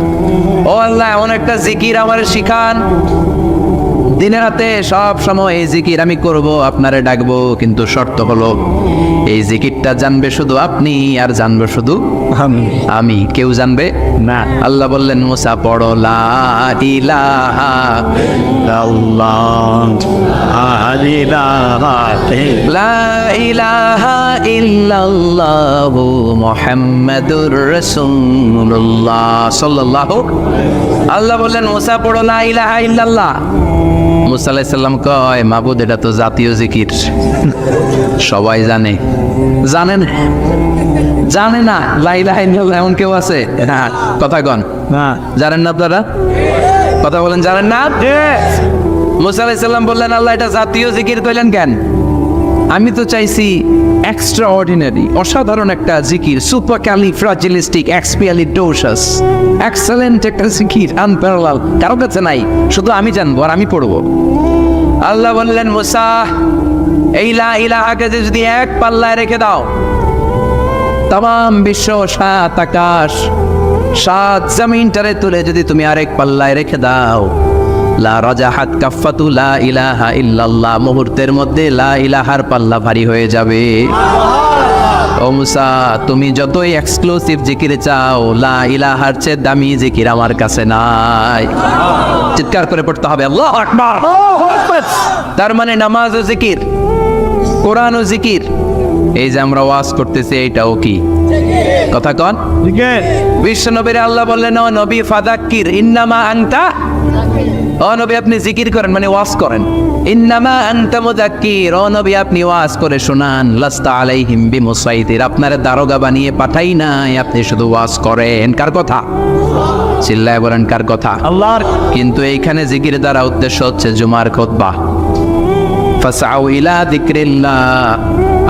ও আল্লাহ, এমন একটা জিকির আমারে শিখান, দিনে রাতে সব সময় এই জিকির আমি করব, আপনারে ডাকবো, কিন্তু শর্ত হলো এই জিকিরটা জানবে শুধু আপনি আর জানবে শুধু আমি, কেউ জানবে না। আল্লাহ বললেন, মুসা পড়ো লা ইলাহা আল্লাহ লা ইলাহা ইল্লাল্লাহু মুহাম্মাদুর রাসূলুল্লাহ সাল্লাল্লাহু। আল্লাহ বললেন, মুসা পড়ো লা ইলাহা ইল্লাল্লাহ। মুসা আলাইহিস সালাম কয়, মাবুদ এটা তো জাতীয় জিকির, সবাই জানে। জানেন জানে না লা ইলাহা ইল্লাল্লাহ এমন কেউ আছে? হ্যাঁ, কথা কন, না জানেন না আপনারা? কথা বলেন, জানেন না? মুসা আলাইহিস সালাম বললেন, আল্লাহ এটা জাতীয় জিকির কইলেন কেন? আমি তো চাইছি এক্সট্রা অর্ডিনারি, অসাধারণ একটা জিকির, সুপার ক্যালিফ্রাজিলিস্টিক এক্সপিয়ালিডোসাস, এক্সেলেন্ট একটা জিকির, আনপ্যারালাল, কারো কাছে নাই, শুধু আমি জানবো আর আমি পড়বো। আল্লাহ বললেন, মুসা এই লা ইলাহাকে যদি এক পাল্লায় রেখে দাও, তাম বিশ্ব, সাত আকাশ, সাত জমিনটারে তুলে যদি তুমি আরেক পাল্লায় রেখে দাও, লা রাজাহাত কাফাতু লা ইলাহা ইল্লাল্লাহ, মুহূর্তের মধ্যে লা ইলাহার পাল্লা ভারী হয়ে যাবে। ও মুসা, তুমি যতই এক্সক্লুসিভ জিকির চাও, লা ইলাহার চেয়ে দামি জিকির আমার কাছে নাই। চিৎকার করে পড়তে হবে আল্লাহু আকবার। তার মানে নামাজ ও জিকির, কোরআন ও জিকির, এই যে আমরা ওয়াজ করতেছি এইটাও কি? কথা কন। বিশ্ব নবীর আল্লাহ বললেন, ও নবী ফাদাক্কির ইন্নামা আনতা, ও নবী আপনি জিকির করেন মানে ওয়াজ করেন। ইন্নামা আনতা মুযাক্কির, ও নবী আপনি ওয়াজ করে শোনান। লাস্তা আলাইহিম বিমুসাইতির, আপনার দারোগা বানিয়ে পাঠাই নাই, আপনি শুধু ওয়াজ করেন। কার কথা? চিল্লায় বলেন, কার কথা? আল্লাহর। কিন্তু এইখানে জিকির দ্বারা উদ্দেশ্য হচ্ছে জুমার খুতবা। ফাসআউ ইলা যিকরিল্লাহ,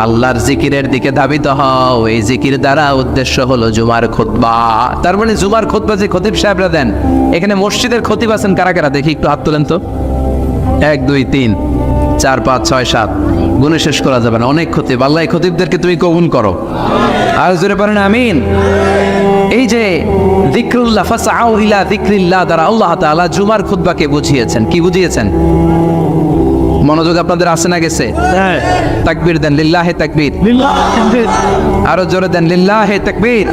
আল্লাহর জিকিরের দিকে ধাবিত হও। এই জিকির দ্বারা উদ্দেশ্য হলো জুমার খুতবা। তার মানে জুমার খুতবা যে খতিব সাহেবরা দেন, এখানে মসজিদের খতিব আছেন কারা কারা? দেখি একটু হাত তোলেন তো। 1 2 3 4 5 6 7, গুণে শেষ করা যাবে না, অনেক খতিব। আল্লাহ এই খতিবদেরকে তুমি কবুল করো। আর জোরে পড়েন আমিন। এই যে যিকরুল্লাহ, ফাসআউ ইলা যিকরিল্লাহ দ্বারা আল্লাহ তাআলা জুমার খুতবাকে বুঝিয়েছেন। কি বুঝিয়েছেন? মনোযোগ আপনাদের আছে না গেছে? তাকবীর দেন, লিল্লাহে তাকবীর। আরো জোরে দেন, লিল্লাহে তাকবীর।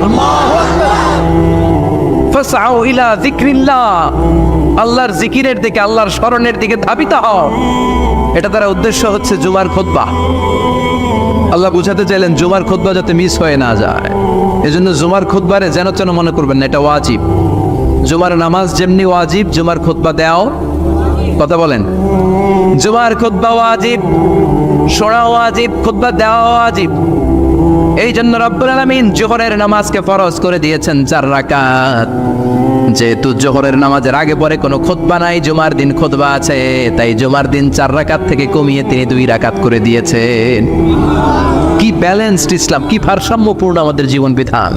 ফাসআউ ইলা যিকরিল্লাহ, আল্লাহর জিকিরের দিকে, আল্লাহর স্মরণের দিকে ধাবিত হও। এটা তার উদ্দেশ্য হচ্ছে জুমার খুতবা। আল্লাহ বুঝাতে চাইলেন জুমার খুতবা যাতে মিস হয়ে না যায়, এজন্য জুমার খুতবারে যেন তেন মনে করবেন না, এটা ওয়াজিব। জুমার নামাজ যেমনি ওয়াজিব, জুমার খুতবা দেও। কথা বলেন, জুমার খুতবা ওয়াজিব, শোনা ওয়াজিব, খুতবা দেওয়া ওয়াজিব। এই জন্য রব্বুল আলামিন জোহরের নামাজকে ফরজ করে দিয়েছেন 4 রাকাত। যেহেতু জোহরের নামাজের আগে পরে কোনো খুতবা নাই, জুমার দিন খুতবা আছে, তাই জুমার দিন 4 রাকাত থেকে কমিয়ে তিনি 2 রাকাত করে দিয়েছেন। কি ব্যালেন্সড ইসলাম, কি ভারসাম্যপূর্ণ আমাদের জীবন বিধান।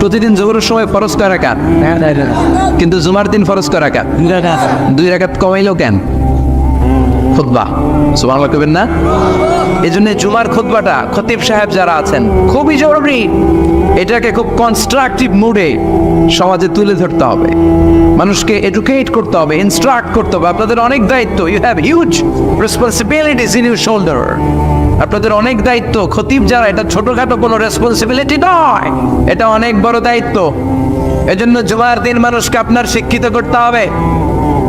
প্রতিদিন জোহরের সময় ফরজ কয় রাকাত, কিন্তু জুমার দিন ফরজ কয় রাকাত? 2 রাকাত কমাইলো কেন? খুতবা, সুবহানাল্লাহ কইবেন না? এজন্য জুমার খুতবাটা খতিব সাহেব যারা আছেন খুবই জরুরি। এটাকে খুব কনস্ট্রাকটিভ মুডে সমাজে তুলে ধরতে হবে, মানুষকে এডুকেট করতে হবে, ইনস্ট্রাক্ট করতে হবে। আপনাদের অনেক দায়িত্ব, you have huge responsibilities in your shoulder. আপনাদের অনেক দায়িত্ব। খতিব যারা, এটা ছোটখাটো কোনো রেসপন্সিবিলিটি নয়, এটা অনেক বড় দায়িত্ব। এজন্য জুমার দিন মানুষকে আপনার শিক্ষিত করতে হবে।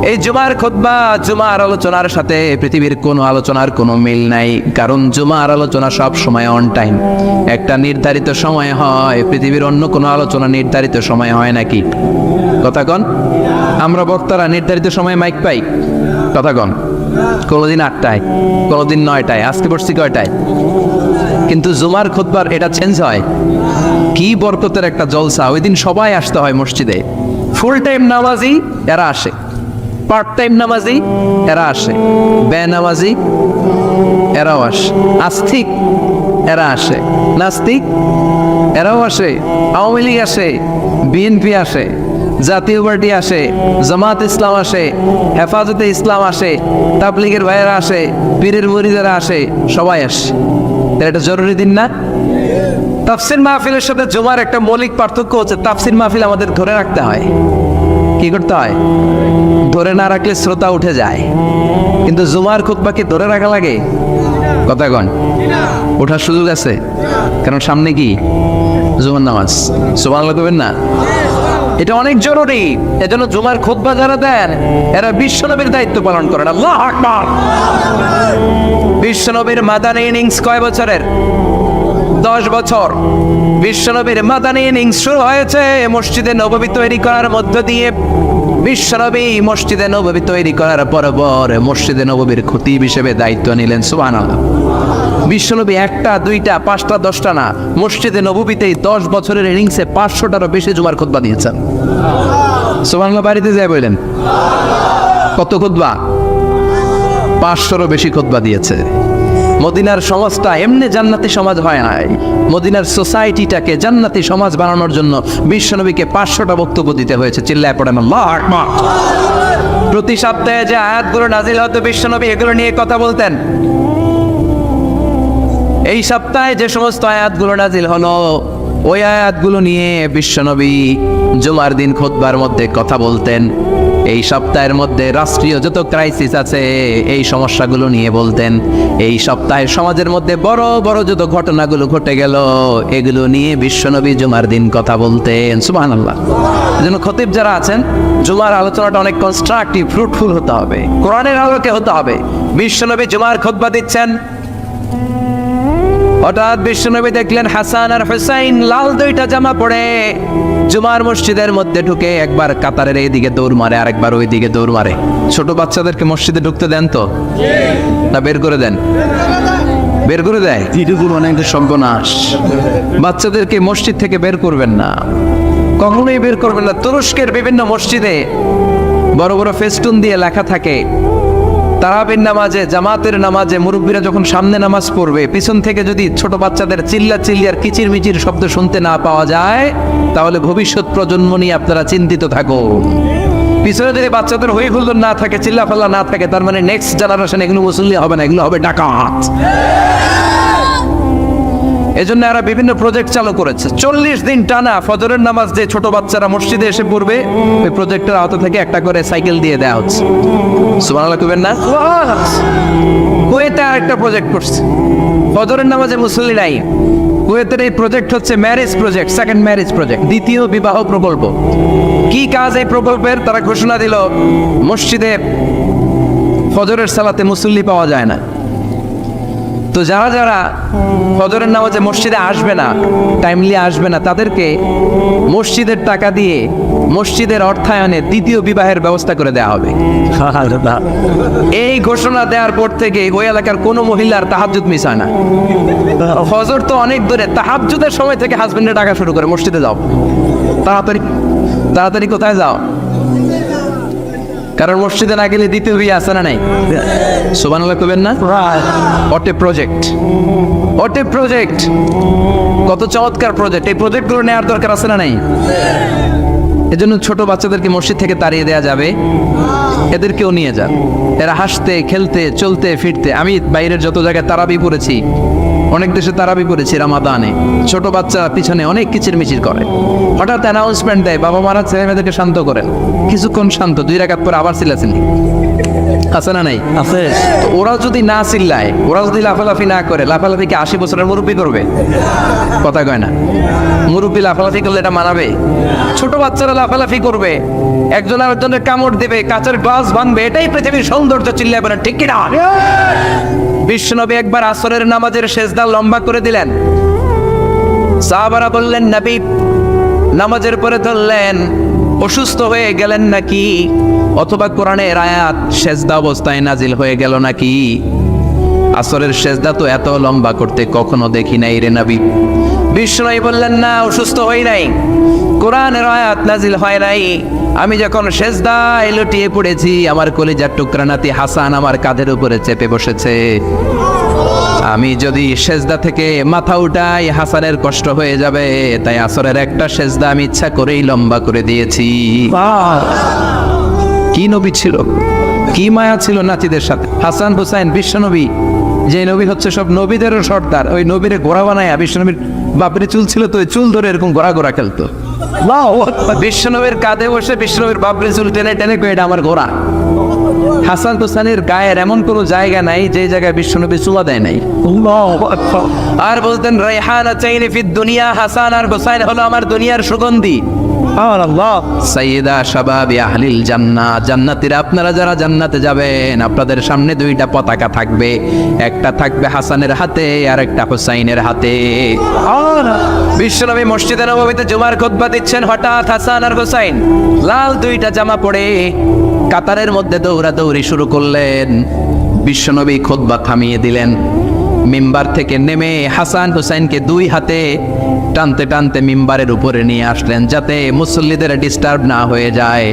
এই জুমার খুতবা, জুমার আলোচনার সাথে পৃথিবীর কোনো আলোচনার কোনো মিল নাই, কারণ জুমার আলোচনা সব সময় অন টাইম, একটা নির্ধারিত সময় হয়। পৃথিবীর অন্য কোনো আলোচনা নির্ধারিত সময় হয় নাকি? কথা কন। আমরা বক্তারা নির্ধারিত সময়ে মাইক পাই? কথা কন। কোনোদিন 8টায়, কোনোদিন 9টায়, আজকে বসছি কয়টায়? কিন্তু জুমার খুতবার এটা চেঞ্জ হয়। কি বরকতের একটা জলসা! ওই দিন সবাই আসতে হয় মসজিদে। ফুল টাইম নামাজি এরা আসে, পার্ট টাইম নামাজি এরা আসে, বেনামাজি এরাও আসে, আস্তিক এরা আসে, নাস্তিক এরাও আসে, আওয়ামী লীগ আসে, বিএনপি আসে, জাতীয় পার্টি আসে, জামাত ইসলাম আসে, হেফাজতে ইসলাম আসে, তাবলীগের ভাইয়েরা আসে, পীরের মুরিদেরা আসে, সবাই আসে। এটা জরুরি দিন না? তাফসির মাহফিলের সাথে জুমার একটা মৌলিক পার্থক্য হচ্ছে, তাফসির মাহফিল আমাদের ধরে রাখতে হয়। কি করতে হয়? ধরে না রাখলে শ্রোতা উঠে যায়। কিন্তু জুমার খুতবাকে ধরে রাখা লাগে? কথা কন। ওঠার সুযোগ আছে, কারণ সামনে কি জুমার নামাজ। সুবহানাল্লাহ কইবেন না? এটা অনেক জরুরি। এজন্য জুমার খুতবা যারা দেন এরা বিশ্বনবীর দায়িত্ব পালন করেন। আল্লাহু আকবার। বিশ্বনবীর মাদানী ইনিংস কয় বছরের? 10 বছর। বিশ্বনবীর মাদানী ইনিংস শুরু হয়েছে মসজিদে নববী তৈরি করার মধ্য দিয়ে। বিশ্বনবী মসজিদে নববী তৈরি করার পর মসজিদে নববীর খতিব হিসেবে দায়িত্ব নিলেন। সুবহানাল্লাহ। বিশ্বনবী 1টা 2টা 5টা 10টা না, মসজিদে নববীতেই 10 বছরের ইনিংসে 500টারও বেশি জুমার খুতবা দিয়েছেন। সুবহানাল্লাহ। বাড়িতে যায় বললেন কত খুতবা? 500রও বেশি খুতবা দিয়েছে। মদিনার সমাজটা এমনি জান্নাতি সমাজ হয় নাই। মদিনার সোসাইটিটাকে জান্নাতি সমাজ বানানোর জন্য বিশ্বনবীকে 500টা বক্তব্য দিতে হয়েছে। চিল্লায় পড়েন আল্লাহু আকবার। প্রতি সপ্তাহে যে আয়াতগুলো নাজিল হতো বিশ্বনবী এগুলো নিয়ে কথা বলতেন। এই সপ্তাহে যে সমস্ত আয়াতগুলো নাজিল হলো ওই আয়াতগুলো নিয়ে বিশ্বনবী জুমার দিন খুতবার মধ্যে কথা বলতেন। এই সপ্তাহের মধ্যে রাষ্ট্রীয় যত ক্রাইসিস আছে এই সমস্যাগুলো নিয়ে বলতেন। এই সপ্তাহে সমাজের মধ্যে বড় বড় যত ঘটনাগুলো ঘটে গেল এগুলো নিয়ে বিশ্বনবী জুমার দিন কথা বলতেন। সুবহানাল্লাহ। এজন্য খতিব যারা আছেন জুমার আলোচনাটা অনেক কনস্ট্রাকটিভ, ফ্রুটফুল হতে হবে, কোরআনের আলোকে হতে হবে। বিশ্বনবী জুমার খুতবা দিচ্ছেন, হঠাৎ বিশ্বনবী দেখলেন হাসান আর হুসাইন লাল 2টা জামা পরে জুমার মসজিদের মধ্যে ঢুকে একবার কাতারের এইদিকে দৌড় মারে আর একবার ওইদিকে দৌড় মারে। ছোট বাচ্চাদেরকে মসজিদে ঢুকতে দেন তো না বের করে দেন? বের করে দেয়। অনেক সর্বনাশ। বাচ্চাদেরকে মসজিদ থেকে বের করবেন না, কখনোই বের করবেন না। তুরস্কের বিভিন্ন মসজিদে বড় বড় ফেস্টুন দিয়ে লেখা থাকে তারাবির নামাজে, জামাতের নামাজে মুরব্বীরা যখন সামনে নামাজ পড়বে পিছন থেকে যদি ছোট বাচ্চাদের চিল্লা চিল্লিয়ার কিচির মিচির শব্দ শুনতে না পাওয়া যায় তাহলে ভবিষ্যৎ প্রজন্ম নিয়ে আপনারা চিন্তিত থাকুন। পিছনে যদি বাচ্চাদের হই হুল্লোড় না থাকে, চিল্লা ফাল্লা না থাকে, তার মানে নেক্সট জেনারেশন এগুলো মুসল্লি হবে না, এগুলো হবে ডাকাত। এজন্য এরা বিভিন্ন প্রজেক্ট চালু করেছে। 40 দিন টানা ফজরের নামাজ যে ছোট বাচ্চারা মসজিদে এসে পড়বে ওই প্রজেক্টের আওতা থেকে একটা করে সাইকেল দিয়ে দেওয়া হচ্ছে। সুবহানাল্লাহ কইবেন না? কুয়েতে আরেকটা প্রজেক্ট করছে, ফজরের নামাজে মুসল্লি নাই। কুয়েতের এই প্রজেক্ট হচ্ছে marriage project, second marriage project, দ্বিতীয় বিবাহ প্রকল্প। কি কাজ এই প্রকল্পের? তারা ঘোষণা দিল মসজিদে ফজরের সালাতে মুসল্লি পাওয়া যায় না, তো যারা যারা ফজরের নামাজে মসজিদে আসবে না, টাইমলি আসবে না, তাদেরকে মসজিদের টাকা দিয়ে মসজিদের অর্থায়নে দ্বিতীয় বিবাহের ব্যবস্থা করে দেওয়া হবে। এই ঘোষণা দেওয়ার পর থেকে ওই এলাকার কোনো মহিলার তাহাজ্জুদ মিস হয় না। ফজর তো অনেক দূরে, তাহাজ্জুদের সময় থেকে হাজবেন্ডের টাকা শুরু করে মসজিদে যাও, তাড়াতাড়ি তাড়াতাড়ি কোথায় যাও, কারণ মসজিদে না গেলে দ্বিতীয় বিয়ে আছে না নাই? সুবহানাল্লাহ কইবেন না? ওটে প্রজেক্ট, ওটে প্রজেক্ট, কত চমৎকার প্রজেক্ট! এই প্রজেক্টগুলো নেওয়ার দরকার আছে না নাই? এজন্য ছোট বাচ্চাদেরকে মসজিদ থেকে তাড়িয়ে দেওয়া যাবে, এদেরকেও নিয়ে যান। এরা হাসতে খেলতে চলতে ফিরতে, আমি বাইরের যত জায়গায় তারাবি পড়েছি অনেক দেশে তারাবি করেছি রামাদানে, ছোট বাচ্চা পিছনে অনেক কিচিরমিচির করে, হঠাৎ অ্যানাউন্সমেন্ট দেয় বাবা মারা ছেলে মেয়েদেরকে শান্ত করেন, কিছুক্ষণ শান্ত, 2 রাকাত পরে আবার চিল্লাচিল্লি, আছে না নাই? আছে। তো ওরা যদি না চিল্লায়, ওরা যদি লাফালাফি না করে, লাফালাফি কি 80 বছরের মুরব্বী করবে? কথা কয় না, মুরব্বী লাফালাফি করলে এটা মানাবে? ছোট বাচ্চারা লাফালাফি করবে, একজন আরেকজনের কামড় দেবে, কাঁচের গ্লাস ভাঙবে, এটাই পৃথিবীর সৌন্দর্য, চিল্লায় বলেন ঠিক কিনা? বিশ্বনবী একবার আসরের নামাজের সেজদা লম্বা করে দিলেন, সাহাবারা বললেন নবী নামাজের পরে ধরলেন অসুস্থ হয়ে গেলেন নাকি, অথবা কোরআনের আয়াত সেজদা অবস্থায় নাজিল হয়ে গেল নাকি? আসরের সেজদা তো এত লম্বা করতে কখনো দেখি নাই রে নবী। বিশ্বনবী বললেন না, অসুস্থ হই নাই, কোরআনের আয়াত নাজিল হয় নাই, আমি যখন সেজদায় লুটিয়ে পড়েছি আমার কলিজার টুকরা নাতি হাসান আমার কাঁধের উপরে চেপে বসেছে, আমি যদি সেজদা থেকে মাথা উঠাই হাসানের কষ্ট হয়ে যাবে, তাই আসরের একটা সেজদা আমি ইচ্ছা করেই লম্বা করে দিয়েছি। কি নবী ছিল, কি মায়া ছিল নাতিদের সাথে। হাসান হুসাইন বিশ্বনবী, যে নবী হচ্ছে সব নবীদেরও সর্দার, ওই নবীরে ঘোড়া বানায়, বিশ্বনবীর বাপরে চুল ছিল তো ওই চুল ধরে এরকম ঘোড়া ঘোড়া খেলতো, বিশ্বনবীর কাঁধে বসে বিশ্বনবীর বাপরে চুল টেনে টেনে কয়ে এটা আমার ঘোড়া। হাসান হুসাইনের গায়ের এমন কোনো জায়গা নাই যে জায়গায় বিশ্বনবী চুলা দেয় নাই। আর বলতেন রাইহানা চাইনি ফিদ দুনিয়া, হাসান আর হুসাইন হলো আমার দুনিয়ার সুগন্ধি। সাইয়্যিদা শাবাবি আহলিল জান্নাহ, জান্নাতীরা আপনারা যারা জান্নাতে যাবেন আপনাদের সামনে 2টা পতাকা থাকবে, একটা থাকবে হাসানের হাতে আর একটা হুসাইনের হাতে। বিশ্বনবী মসজিদে নববীতে জুমার খুতবা দিচ্ছেন, হঠাৎ হাসান আর হুসাইন লাল 2টা জামা পরে কাতারের মধ্যে দৌড়াদৌড়ি শুরু করলেন। বিশ্বনবী খুতবা থামিয়ে দিলেন, মিম্বার থেকে নেমে হাসান হুসাইনকে 2 হাতে টানতে টানতে মিম্বারের উপরে নিয়ে আসলেন যাতে মুসল্লিদের ডিস্টার্ব না হয়ে যায়।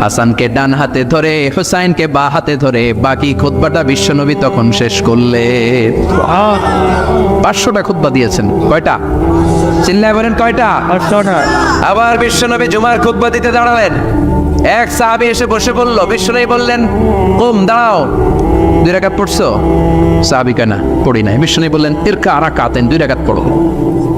হাসানকে ডান হাতে ধরে হুসাইনকে বা হাতে ধরে বাকি খুতবাটা বিশ্বনবী তখন শেষ করলেন। 500টা খুতবা দিয়েছেন, কয়টা? চিল্লায় বলেন কয়টা? 500টা। আবার বিশ্বনবী জুমার খুতবা দিতে দাঁড়ালেন, এক সাহাবী এসে বসে বলল, বিশ্বনবী বললেন কুম, দাঁড়াও, 2 রাকাত পড়ছো? সাহাবী কেনা পড়ি নাই। বিশ্বনবী বললেন ইরকা রাকাতেন, 2 রাকাত পড়ো।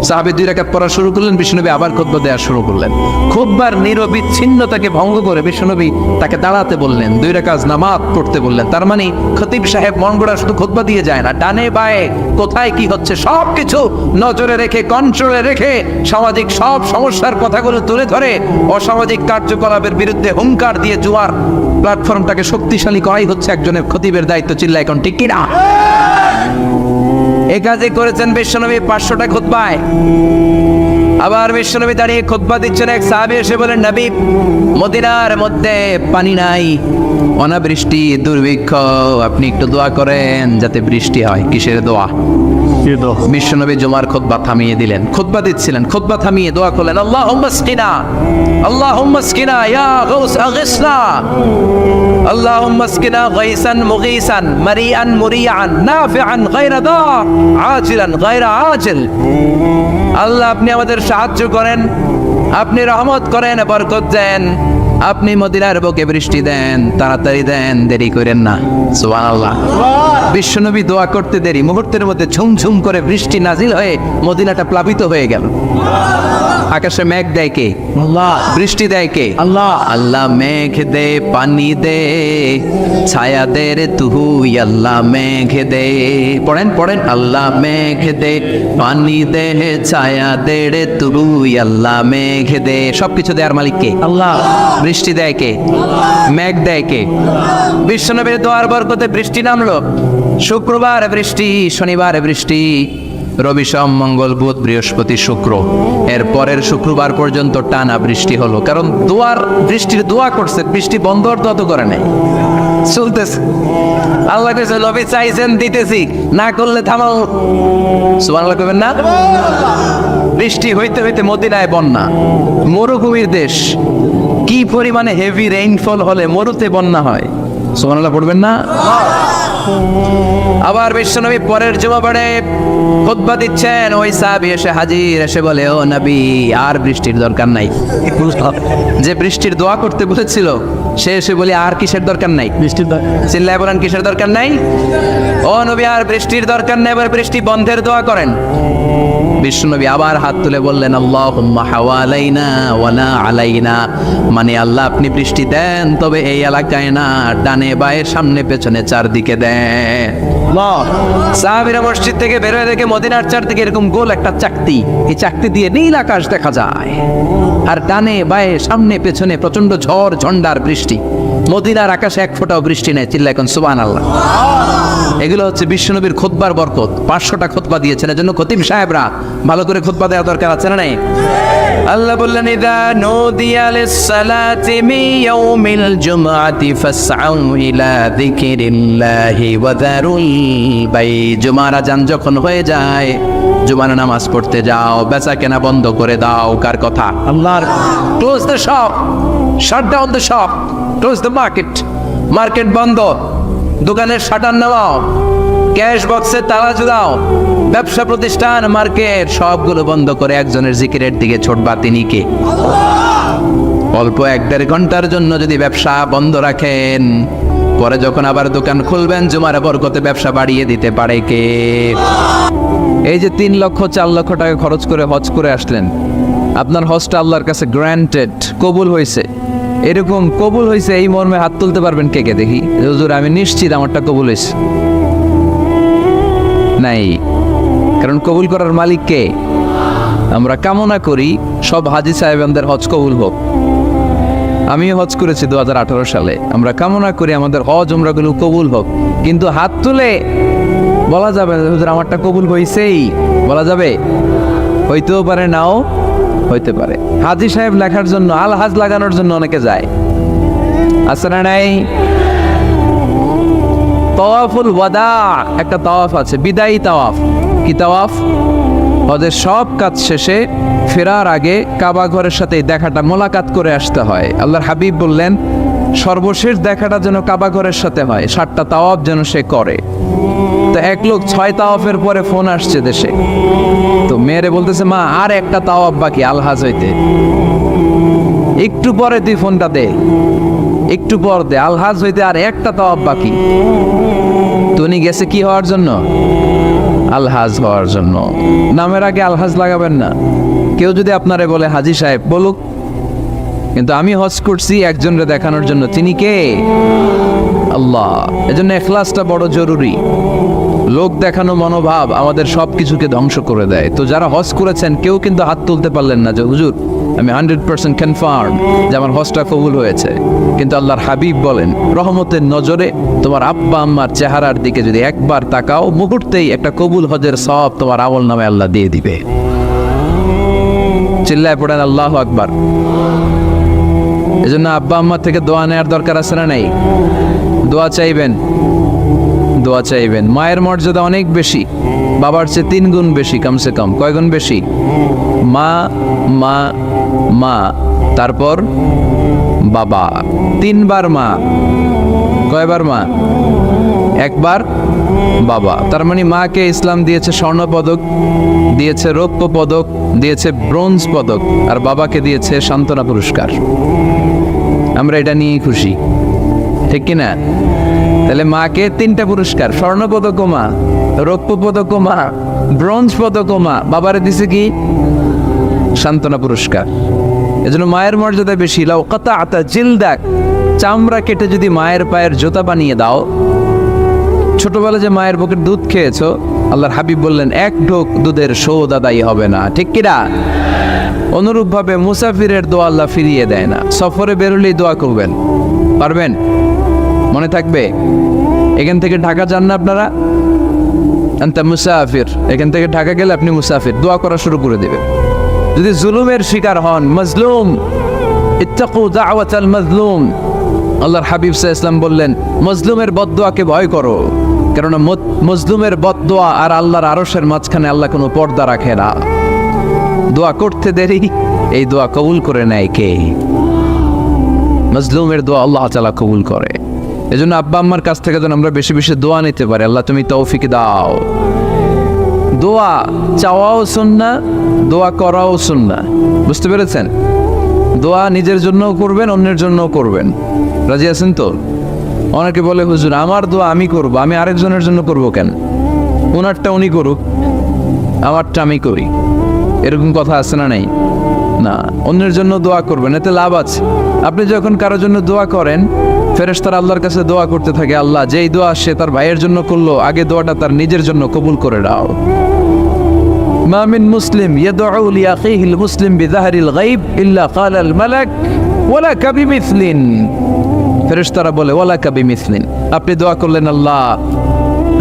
সাহাবী 2 রাকাত পড়া শুরু করলেন, বিশ্বনবী আবার খুতবা দেওয়া শুরু করলেন। খুতবার নিরবিচ্ছিন্নতাকে ভঙ্গ করে বিশ্বনবী তাকে দাঁড়াতে বললেন, 2 রাকাত নামাজ পড়তে বললেন। তার মানে খতিব সাহেব মন গড়া শুধু খুতবা দিয়ে যায় না, ডানে বায়ে কোথায় কি হচ্ছে সব কিছু নজরে রেখে, কন্ট্রোলে রেখে সামাজিক সব সমস্যার কথাগুলো তুলে ধরে অসামাজিক কার্যকলাপের বিরুদ্ধে হুঙ্কার দিয়ে জুয়ার প্ল্যাটফর্মটাকে শক্তিশালী করাই হচ্ছে একজনের খতিবের দায়িত্ব। চিল্লা এখন ঠিক কিনা? এই কাজে করেছেন বিশ্বনবী 500টা খুতবায়। আবার বিশ্বনবী দাঁড়িয়ে খুতবা দিচ্ছেন, এক সাহাবী এসে বলেন নবী মদিনার মধ্যে পানি নাই, অনাবৃষ্টি, দুর্ভিক্ষ, আপনি একটু দোয়া করেন যাতে বৃষ্টি হয়। কিসের দোয়া? বিশ্বনবী জুমার খুতবা থামিয়ে দিলেন, খুতবা দিচ্ছিলেন, খুতবা থামিয়ে দোয়া করলেন, আল্লাহুম্মা আসকিনা, আল্লাহুম্মা আসকিনা ইয়া গাউস আগিসনা, আল্লাহুম্মা আসকিনা গাইসান মুগীসান মারিআন মুরিআন নাফিআন গায়রা দার আজিলান গায়রা আজিল। আল্লাহ আপনি আমাদের সাহায্য করেন, আপনি রহমত করেন, বরকত দেন, আপনি মদিনার বুকে বৃষ্টি দেন, তাড়াতাড়ি দেন, দেরি করেন না। সুবহানাল্লাহ। বিশ্বনবী দোয়া করতে দেরি, মুহূর্তের মধ্যে ঝুমঝুম করে বৃষ্টি নাজিল হয়ে মদিনাটা প্লাবিত হয়ে গেল। আকাশে মেঘ দেয় কে? আল্লাহ। বৃষ্টি দেয় কে? আল্লাহ। আল্লাহ মেঘ দে, পানি দে, ছায়া দে রে তুই, আল্লাহ মেঘ দে। পড়েন পড়েন, আল্লাহ মেঘ দে, পানি দে, ছায়া দে রে তুই, আল্লাহ মেঘ দে। সবকিছু দেয়ার মালিক কে? আল্লাহ। বৃষ্টি দেয় কে? মেঘ দেয় কে? বিশ্বনবীর দোয়ার বরকতে বৃষ্টি নামলো। শুক্রবার বৃষ্টি, শনিবার বৃষ্টি, রবি সোম মঙ্গল বুধ বৃহস্পতি শুক্র, এর পরের শুক্রবার পর্যন্ত টানা বৃষ্টি হলো। কারণ বৃষ্টির দোয়া করছে, বৃষ্টি বন্ধ অর্থ করে নাই, চলতেছে। আল্লাহ কাছে নবী চাইছেন, দিতেছি, না করলে থামাও। সুবহানাল্লাহ কইবেন না? বৃষ্টি হইতে হইতে মদিনায় বন্যা, মরুভূমির দেশ, কি পরিমাণে হেভি রেইনফল হলে মরুতে বন্যা হয়। সুবহানাল্লাহ পড়বেন না? আবার বিশ্বনবী পরের জুমাবারে খুতবা দিচ্ছেন, ওই সাহাবী এসে হাজির, এসে বলে, ও নবী, আর বৃষ্টির দরকার নাই। যে বৃষ্টির দোয়া করতে বলেছিল সে এসে বলে, আর কিসের দরকার নাই? বৃষ্টির চিল্লায় বলেন, কিসের দরকার নাই? ও নবী, আর বৃষ্টির দরকার নাই, এবার বৃষ্টি বন্ধের দোয়া করেন। বিশ্বনবী আবার হাত তুলে বললেন, আল্লাহুম্মা হাওয়ালাইনা ওয়ালা আলাইনা, মানে আল্লাহ আপনি বৃষ্টি দেন, তবে এই এলাকায় না, ডানে বায়ে সামনে পেছনে চারদিকে দেন। সাহাবীরা মসজিদ থেকে বের হয়ে দেখে মদিনার চারদিকে এরকম গোল একটা চাকতি, এই চাকতি দিয়ে নীল আকাশ দেখা যায়, আর ডানে বায়ে সামনে পেছনে প্রচন্ড ঝড় ঝন্ডার বৃষ্টি। মদিনার আকাশে এক ফোঁটাও বৃষ্টি নেই। চিল্লা এখন সুবহানাল্লাহ। এগুলো হচ্ছে বিশ্বনবীর খুতবার বরকত। 500টা খুতবা দিয়েছেন, এজন্য খতিব সাহেবরা ভালো করে খুতবা দেওয়া দরকার আছে না নাই? আল্লাহ বললেন, ইযা নুদিয়া লিস-সালাতি মিন ইয়াউমিল জুমআতি ফাসআউ ইলা যিকরিল্লাহি ওয়া যারুল বাই। জুমার আযান যখন হয়ে যায়, জুমার নামাজ পড়তে যাও, বেচা কেনা বন্ধ করে দাও। কার কথা? আল্লাহর। Close the shop, shut down the shop, close the market. Market বন্ধ, দোকানের শাটার নামাও, ক্যাশ বক্সে তালা ঝুলাও, ব্যবসা প্রতিষ্ঠান, মার্কেট সবগুলো বন্ধ করে একজনের জিকিরের দিকে ছোটবা। তিনি কে? অল্প 1-1.5 ঘন্টার জন্য যদি ব্যবসা বন্ধ রাখেন, পরে যখন আবার দোকান খুলবেন, জুমার বরকতে ব্যবসা বাড়িয়ে দিতে পারে কে? এই যে 3 লক্ষ 4 লক্ষ টাকা খরচ করে হজ করে আসলেন, আপনার হজটা আল্লাহর কাছে গ্র্যান্টেড, কবুল হয়েছে। এরকম কবুল হয়েছে এই মর্মে হাত তুলতে পারবেন কে কে? দেখি। হুজুর, আমি নিশ্চিত আমারটা কবুল হয়েছে। নাই, কারণ কবুল করার মালিক কে? আমরা কামনা করি সব হাজী সাহেবদের হজ কবুল হোক। আমিও হজ করেছি 2018 সালে। আমরা কামনা করি আমাদের হজ উমরাগুলো কবুল হোক, কিন্তু হাত তুলে বলা যাবে হুজুর আমারটা কবুল হয়েছেই, বলা যাবে? হইতেও পারে, নাও হইতে পারে। হাজী সাহেব লেখার জন্য, আল হাজ লাগানোর জন্য অনেকে যায়, আছে না নাই? তাওয়াফুল ওয়াদা একটা তাওয়াফ আছে, বিদায়ী তাওয়াফ। কি তাওয়াফ? হজের সব কাজ শেষে ফেরার আগে কাবা ঘরের সাথে দেখাটা, মোলাকাত করে আসতে হয়। আল্লাহর হাবিব বললেন, সর্বশেষ দেখাটা যেন কাবা ঘরের সাথে হয়, 7টা তাওয়াফ যেন সে করে। তো এক লোক 6 তাওয়াফের পরে ফোন আসছে দেশে, তো মেয়েরে বলতেছে, মা আর একটা তাওয়াফ বাকি আলহাজ হইতে, একটু পরে তুই ফোনটা দে, একটু পর দে, আলহাজ হইতে আর একটা তাওয়াফ বাকি। তো উনি গেছে কি হওয়ার জন্য? আলহাজ হওয়ার জন্য। নামের আগে আলহাজ লাগাবেন না। কেউ যদি আপনারে বলে হাজী সাহেব, বলুক, কিন্তু আমি হজ করছি একজনরে দেখানোর জন্য। তিনি কে? আল্লাহ। এজন্য ইখলাসটা বড় জরুরি। লোক দেখানো মনোভাব আমাদের সব কিছুকে ধ্বংস করে দেয়। তো যারা হজ করেছেন কেউ কিন্তু হাত তুলতে পারলেন না যে হুজুর আমি 100% কনফার্ম যে আমার হজটা কবুল হয়েছে। কিন্তু আল্লাহর হাবিব বলেন, রহমতের নজরে তোমার আব্বা আম্মার চেহারার দিকে যদি একবার তাকাও, মুহূর্তেই একটা কবুল হজের সওয়াব তোমার আমল নামে আল্লাহ দিয়ে দিবে। চিল্লায় পড়েন আল্লাহু আকবার। এজন্য আব্বা আম্মা থেকে দোয়া নেওয়ার দরকার আছে না নাই? দোয়া চাইবেন, দোয়া চাইবেন। মায়ের মর্যাদা অনেক বেশি, বাবার চেয়ে 3 গুণ বেশি, কমসে কম। কয় গুণ বেশি? মা মা মা, তারপর বাবা। 3 বার মা। কয়বার মা? 1 বার বাবা। তার মানে মাকে ইসলাম দিয়েছে স্বর্ণ পদক, দিয়েছে রৌপ্য পদক, দিয়েছে ব্রোঞ্জ পদক, আর বাবাকে দিয়েছে সান্ত্বনা পুরস্কার। আমরা এটা নিয়েই খুশি, ঠিক কিনা? তাহলে মাকে 3টা পুরস্কার, স্বর্ণ পদকও মা, রৌপ্য পদকও মা, ব্রোঞ্জ পদকও মা, বাবারে দিছে কি? সান্ত্বনা পুরস্কার। এজন্য মায়ের মর্যাদা বেশি। লাউ কাতাআতা জিলদাক, চামড়া কেটে যদি মায়ের পায়ের জুতা বানিয়ে দাও, ছোটবেলা যে মায়ের বুকের দুধ খেয়েছো, আল্লাহর হাবিব বললেন 1 ঢোক দুধের শোধ আদায় হবে না, ঠিক কিনা? অনুরূপভাবে মুসাফিরের দোয়া আল্লাহ ফিরিয়ে দেয় না। সফরে বেরোলেই দোয়া করবেন, পারবেন? মনে থাকবে? এখান থেকে ঢাকা যান না আপনারা, আনতা মুসাফির, এখান থেকে ঢাকা গেলে আপনি মুসাফির, দোয়া করা শুরু করে দেবেন। যদি জুলুমের শিকার হন, মাজলুম, ইত্তাকু দাওয়াতাল মাজলুম, আল্লাহর হাবিব সাল্লাল্লাহু আলাইহি ওয়াসাল্লাম বললেন, মজলুমের বদদোয়াকে ভয় করো, কারণ মজলুমের বদদোয়া আর আল্লাহর আরশের মাঝখানে আল্লাহ কোনো পর্দা রাখে না। দোয়া করতে দেরি, এই দোয়া কবুল করে নেয় কে? মজলুমের দোয়া আল্লাহ তাআলা কবুল করে। এজন্য আব্বা আম্মার কাছ থেকে যেন আমরা বেশি বেশি দোয়া নিতে পারি, আল্লাহ তুমি তৌফিক দাও। দোয়া চাওয়াও সুন্নাহ, দোয়া করাও সুন্নাহ। বুঝতে পেরেছেন? দোয়া নিজের জন্যও করবেন, অন্যের জন্যও করবেন। রাজি আছেন তো? অনেকে বলে হুজুর আমার দোয়া আমি করব, আমি আরেকজনের জন্য করব কেন? ওনারটা উনি করুক, আমারটা আমি করি, এরকম কথা আছে না? নাই না, অন্যের জন্য দোয়া করবেন, এতে লাভ আছে। আপনি যখন কারোর জন্য দোয়া করেন, ফেরেশতারা আল্লাহর কাছে দোয়া করতে থাকে, আল্লাহ যেই দোয়া সে তার ভাইয়ের জন্য করলো, আগে দোয়াটা তার নিজের জন্য কবুল করে দাও। মা মিন মুসলিম ইয়াদউ লিআখিহিল মুসলিম বিযাহরিল গায়ব ইল্লা ক্বালাল মালাক ওয়ালাকা বিমিসলিন। ফেরেশতারা বলে ওয়ালাকা বিমিসলিন, আপনি দোয়া করলেন আল্লাহ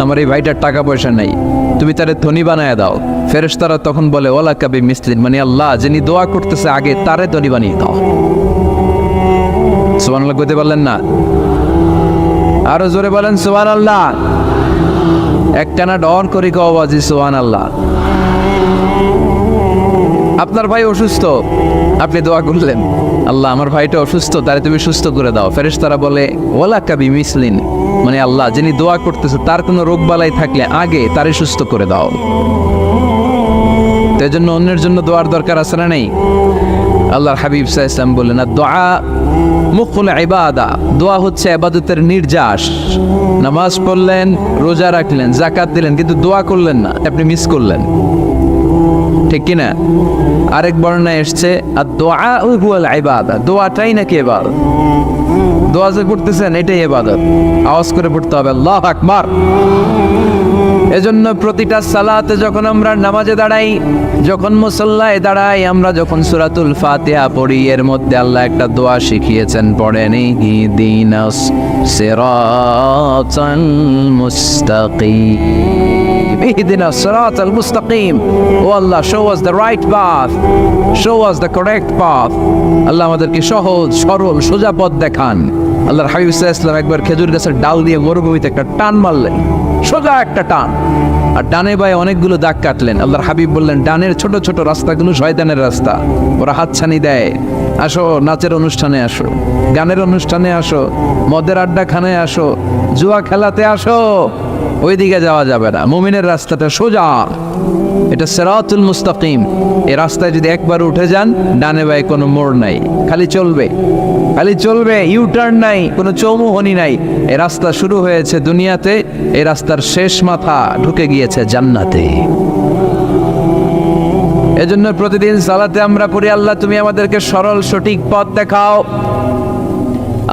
আমার এই ভাইটার টাকা পয়সা নাই, তুমি তারে ধনী বানায় দাও। ফেরেশতারা তখন বলে ওয়ালাকা বিমিসলিন, মানে আল্লাহ যিনি দোয়া করতেছে আগে তারে ধনী বানিয়ে দাও। সুবহানাল্লাহ কইতে পারলেন না? আরো জোরে বলেন সুবহানাল্লাহ। একটানা ডন করি কওয়াজি সুবহানাল্লাহ। আপনার ভাই অসুস্থ, আপনি দোয়া করলেন আল্লাহ আমার ভাইটা অসুস্থ, তারে তুমি সুস্থ করে দাও। ফেরেশতারা বলে ওয়ালাকা বিমিসলিন, মানে আল্লাহ যিনি দোয়া করতেছে তার কোনো রোগ বালাই থাকলে আগে তারে সুস্থ করে দাও। তো এজন্য অন্যের জন্য দোয়ার দরকার আছে না নেই? আল্লাহর হাবিব সাল্লাল্লাহু আলাইহি ওয়াসাল্লাম বলেন দোয়া মুখুল ইবাদা, দোয়া হচ্ছে ইবাদতের নির্যাস। নামাজ পড়লেন, রোজা রাখলেন, যাকাত দিলেন, কিন্তু দোয়া করলেন না, আপনি মিস করলেন, ঠিক কি না? আরেক বর্ণনায় এসেছে আর দোয়া হুয়াল ইবাদা, দোয়াটাই নাকি ইবাদত। দোয়া যে করতেছেন এটাই ইবাদত। আওয়াজ করে পড়তে হবে আল্লাহু আকবার। এজন্য প্রতিটা সালাতে যখন আমরা নামাজে দাঁড়াই, যখন মুসল্লায় দাঁড়াই, আমরা যখন সূরাতুল ফাতিহা পড়ি, এর মধ্যে আল্লাহ একটা দোয়া শিখিয়েছেন, পড়েন ইহদিনাস সিরাতাল মুস্তাকিম। ইহদিনাস সিরাতাল মুস্তাকিম, ও Allah show us the right path, show us the correct path. Allah আমাদেরকে সহজ সরল সোজা পথ দেখান। আল্লাহর হাবিব সাল্লাল্লাহু আলাইহি ওয়াসাল্লাম একবার খেজুর গাছের ডাল দিয়ে মরুভূমিতে একটা টান মারলেন, সোজা একটা টান, আর ডানে বায়ে অনেকগুলো দাগ কাটলেন। আল্লাহর হাবিব বললেন ডানের ছোট ছোট রাস্তাগুলো শয়তানের রাস্তা, ওরা হাতছানি দেয়। আসো নাচের অনুষ্ঠানে আসো, গানের অনুষ্ঠানে আসো, মদের আড্ডাখানায় আসো, জুয়া খেলাতে আসো, ওইদিকে যাওয়া যাবে না। মুমিনের রাস্তাটা সোজা, এটা সিরাতুল মুস্তাকিম। এই রাস্তায় যদি একবার উঠে যান, ডানে বায়ে কোনো মোড় নাই, খালি চলবে, খালি চলবে, ইউটার্ন নাই, কোনো চৌমুহনী নাই। এই রাস্তা শুরু হয়েছে দুনিয়াতে, এই রাস্তার শেষ মাথা ঢুকে গিয়েছে জান্নাতে। এজন্য প্রতিদিন সালাতে আমরা পড়ি আল্লাহ তুমি আমাদেরকে সরল সঠিক পথ দেখাও।